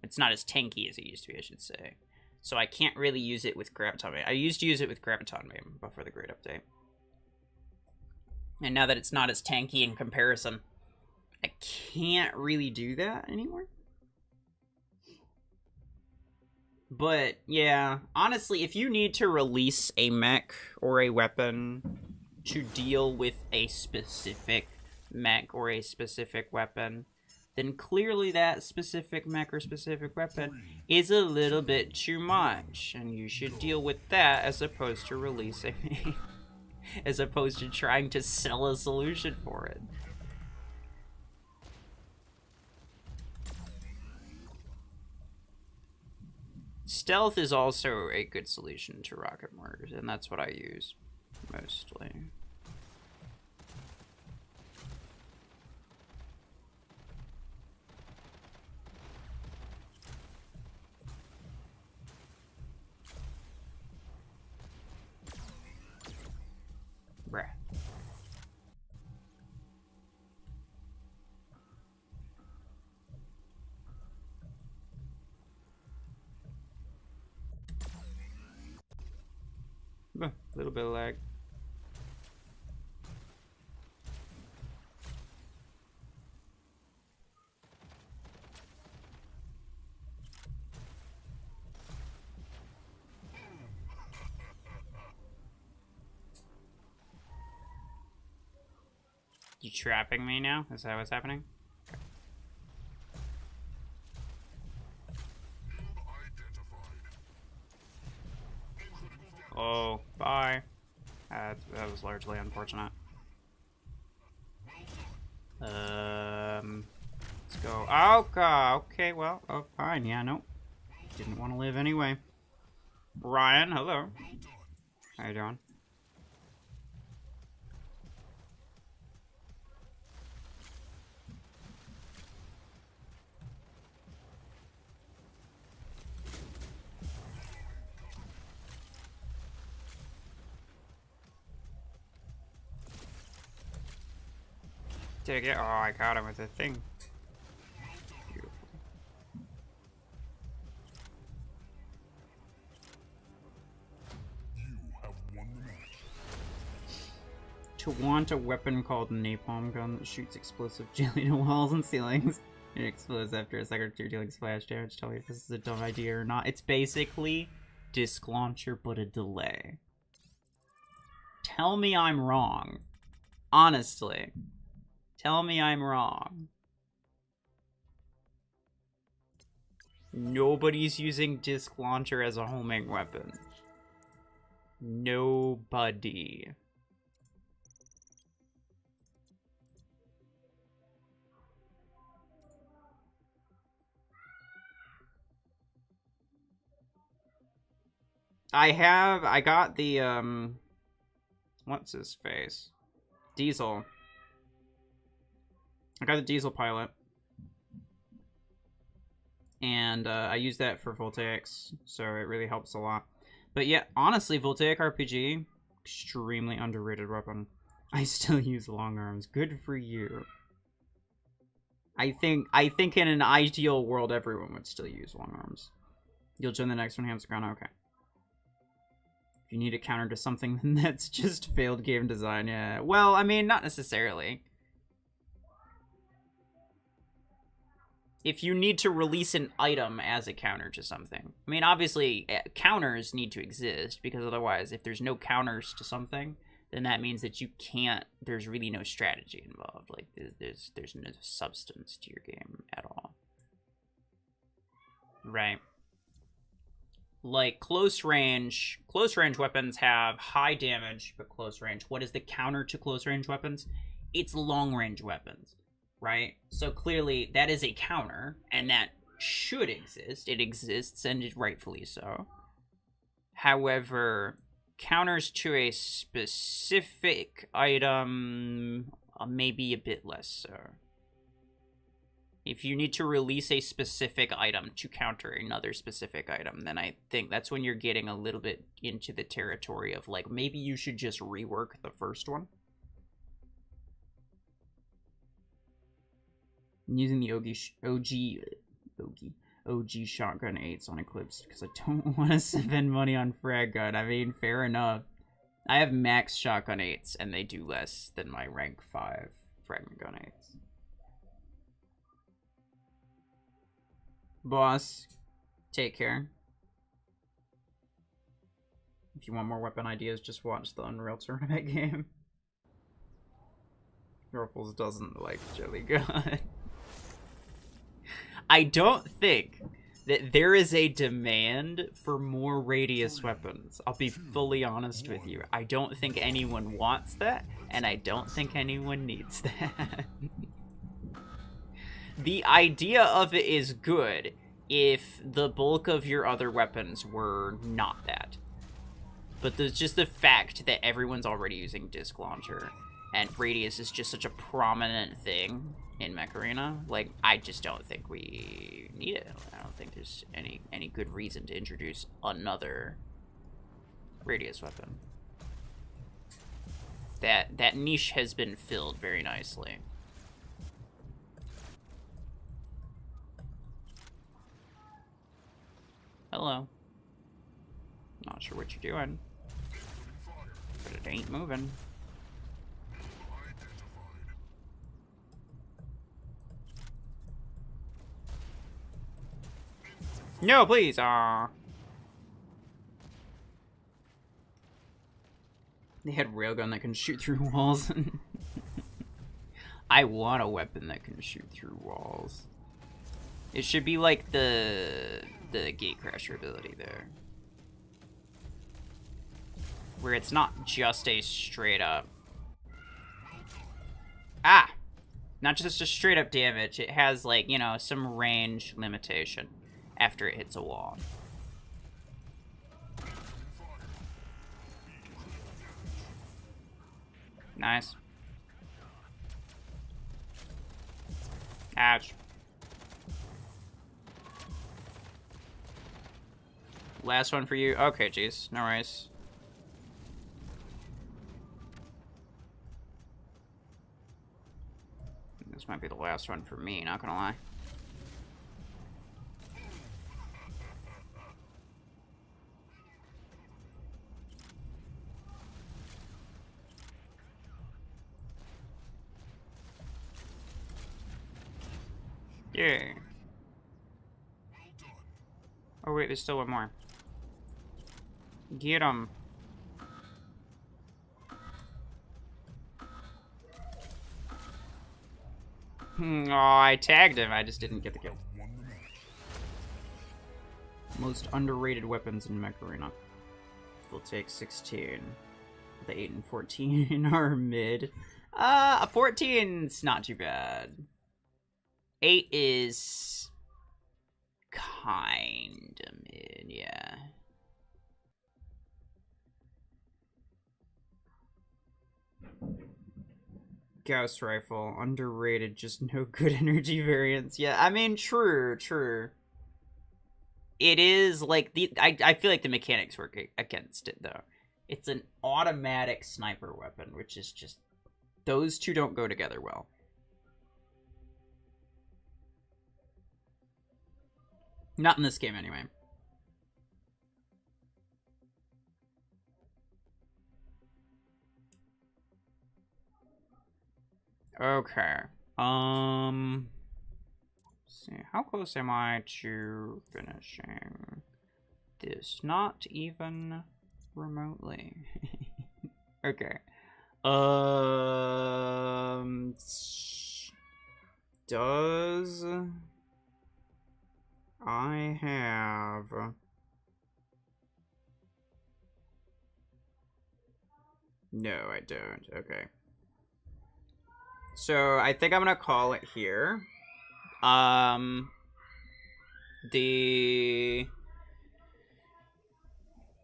It's not as tanky as it used to be, I should say. So I can't really use it with Graviton Maim. I used to use it with Graviton Maim before the Great Update. And now that it's not as tanky in comparison, I can't really do that anymore. But, yeah, honestly, if you need to release a mech or a weapon to deal with a specific mech or a specific weapon, then clearly that specific mech or specific weapon is a little bit too much, and you should deal with that as opposed to releasing as opposed to trying to sell a solution for it. Stealth is also a good solution to rocket mortars, and that's what I use mostly. Bruh. A little bit of lag. You trapping me now? Is that what's happening? Oh, bye. That was largely unfortunate. Let's go. Oh, God. Okay, well, oh, fine. Yeah, nope. Didn't want to live anyway. Ryan, hello. How you doing? Did I get? Oh, I got him with a thing. Beautiful. You have won the match. To want a weapon called napalm gun that shoots explosive jelly to walls and ceilings. It explodes after a second or two, dealing splash damage. Tell me if this is a dumb idea or not. It's basically disc launcher, but a delay. Tell me I'm wrong. Honestly. Tell me I'm wrong. Nobody's using disc launcher as a homing weapon. Nobody. I got the, what's his face? Diesel. I got the Diesel pilot. And I use that for Voltaics, so it really helps a lot. But yeah, honestly, Voltaic RPG, extremely underrated weapon. I still use long arms. Good for you. I think in an ideal world, everyone would still use long arms. You'll join the next one, hands ground. Okay. If you need a counter to something, then that's just failed game design. Yeah. Well, I mean, not necessarily. If you need to release an item as a counter to something. I mean, obviously, counters need to exist, because otherwise, if there's no counters to something, then that means that you can't, there's really no strategy involved. Like, there's no substance to your game at all. Right. Like, close range weapons have high damage, but close range. What is the counter to close range weapons? It's long range weapons. Right? So clearly that is a counter, and that should exist. It exists, and it rightfully so. However, counters to a specific item may be a bit less so. If you need to release a specific item to counter another specific item, then I think that's when you're getting a little bit into the territory of, like, maybe you should just rework the first one. I'm using the OG shotgun 8s on Eclipse because I don't want to spend money on frag gun. I mean, fair enough. I have max shotgun 8s, and they do less than my rank 5 fragment gun 8s. Boss, take care. If you want more weapon ideas, just watch the Unreal Tournament game. Ruffles doesn't like jelly gun. I don't think that there is a demand for more radius weapons. I'll be fully honest with you. I don't think anyone wants that, and I don't think anyone needs that. The idea of it is good if the bulk of your other weapons were not that. But there's just the fact that everyone's already using Disc Launcher, and radius is just such a prominent thing in Mech Arena. Like, I just don't think we need it. I don't think there's any good reason to introduce another radius weapon. That niche has been filled very nicely. Hello. Not sure what you're doing, but it ain't moving. No, please. They had railgun that can shoot through walls. I want a weapon that can shoot through walls. It should be like the Gatecrasher ability there, where it's not just a straight up not just a straight up damage. It has, like, you know, some range limitation after it hits a wall. Nice. Ouch. Last one for you. Okay, jeez. No worries. This might be the last one for me, not gonna lie. Yeah. Oh wait, there's still one more. Get him. Oh, I tagged him. I just didn't get the kill. Most underrated weapons in Mech Arena. They'll take 16. The 8 and 14 are mid. A 14's not too bad. 8 is kinda mid, yeah. Gauss rifle, underrated, just no good energy variants. Yeah, I mean, true. It is like I feel like the mechanics work against it though. It's an automatic sniper weapon, which is just, those two don't go together well. Not in this game anyway. Okay. Let's see, how close am I to finishing this? Not even remotely. Okay. Does I have No, I don't. Okay. So I think I'm gonna call it here. The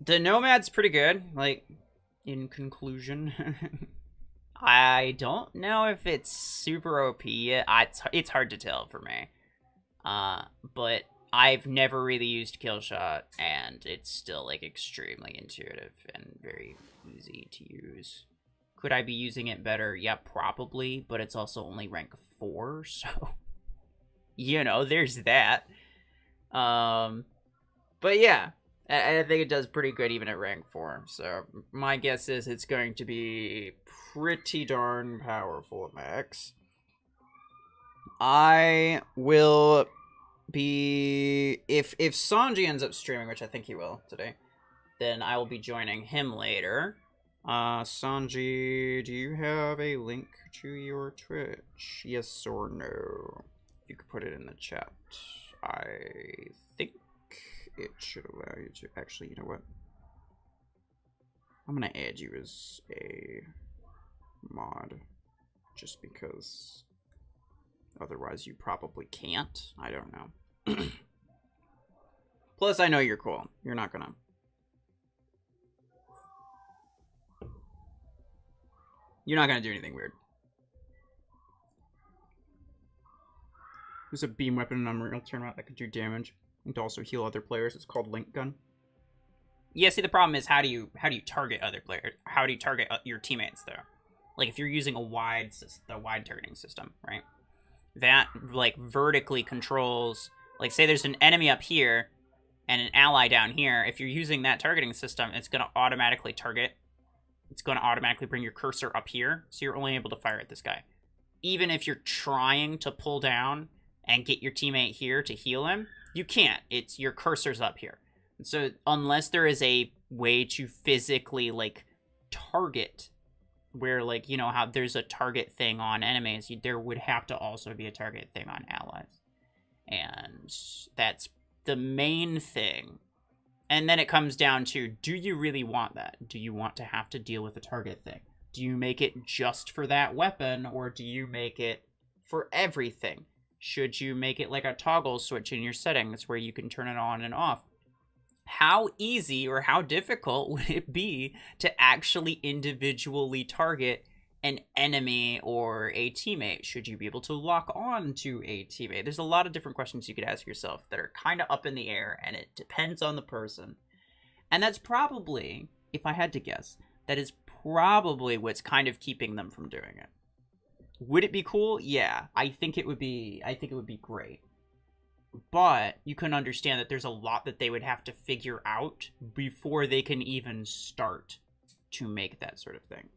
Nomad's pretty good, like, in conclusion. I don't know if it's super OP yet. It's hard to tell for me. But I've never really used Killshot, and it's still, like, extremely intuitive and very easy to use. Could I be using it better? Yeah, probably, but it's also only rank 4, so... You know, there's that. But yeah, I think it does pretty good even at rank 4. So my guess is it's going to be pretty darn powerful mechs. I will be... If Sanji ends up streaming, which I think he will today, then I will be joining him later. Sanji, do you have a link to your Twitch? Yes or no? You could put it in the chat. I think it should allow you to... Actually, you know what? I'm gonna add you as a mod, just because otherwise you probably can't. I don't know. Plus, I know you're cool. You're not gonna... You're not gonna do anything weird. There's a beam weapon in Unreal Tournament that could do damage and to also heal other players. It's called Link Gun. Yeah, see, the problem is how do you target other players? How do you target your teammates though? Like if you're using a wide targeting system, right? That like vertically controls. Like say there's an enemy up here and an ally down here. If you're using that targeting system, it's gonna automatically target. It's gonna automatically bring your cursor up here, so you're only able to fire at this guy. Even if you're trying to pull down and get your teammate here to heal him, you can't. It's your cursor's up here. So unless there is a way to physically like target, where like, you know how there's a target thing on enemies, there would have to also be a target thing on allies. And that's the main thing. And then it comes down to, do you really want that? Do you want to have to deal with a target thing? Do you make it just for that weapon, or do you make it for everything? Should you make it like a toggle switch in your settings where you can turn it on and off? How easy or how difficult would it be to actually individually target an enemy or a teammate? Should you be able to lock on to a teammate? There's a lot of different questions you could ask yourself that are kind of up in the air, and it depends on the person. And that's probably, if I had to guess, that is probably what's kind of keeping them from doing it. Would it be cool? Yeah, I think it would be great. But you can understand that there's a lot that they would have to figure out before they can even start to make that sort of thing.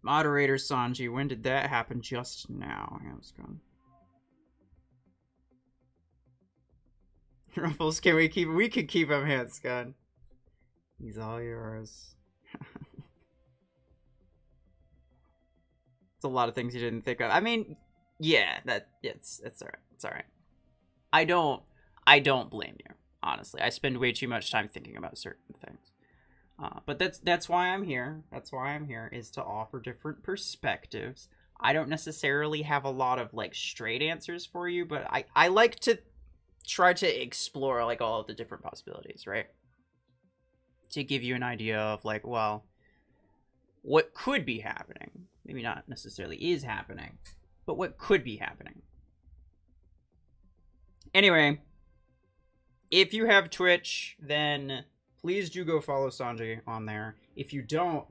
Moderator Sanji, when did that happen? Just now. Yeah, it's gone. Ruffles, can we keep... We could keep him, Hanscon. He's all yours. It's a lot of things you didn't think of. I mean, yeah, it's all right. It's all right. I don't blame you. honestly. I spend way too much time thinking about certain things. But that's why I'm here. That's why I'm here, is to offer different perspectives. I don't necessarily have a lot of like straight answers for you, but I like to try to explore like all of the different possibilities, right? To give you an idea of like, well, what could be happening. Maybe not necessarily is happening, but what could be happening. Anyway, if you have Twitch, then please do go follow Sanjay on there. If you don't,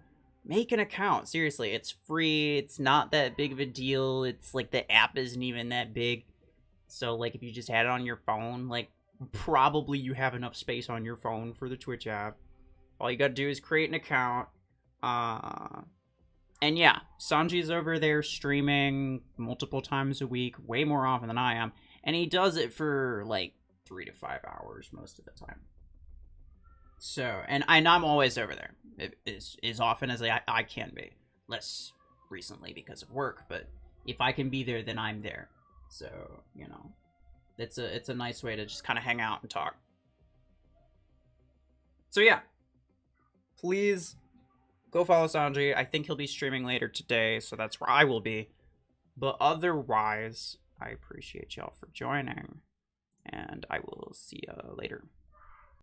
make an account. Seriously, it's free. It's not that big of a deal. It's like the app isn't even that big. So like if you just had it on your phone, like probably you have enough space on your phone for the Twitch app. All you gotta do is create an account. And yeah, Sanjay's over there streaming multiple times a week, way more often than I am. And he does it for like 3 to 5 hours most of the time. So, and I'm always over there as often as I can be. Less recently because of work, but if I can be there, then I'm there. So, you know, it's a nice way to just kind of hang out and talk. So yeah, please go follow Sanjay. I think he'll be streaming later today, so that's where I will be. But otherwise, I appreciate y'all for joining, and I will see you later.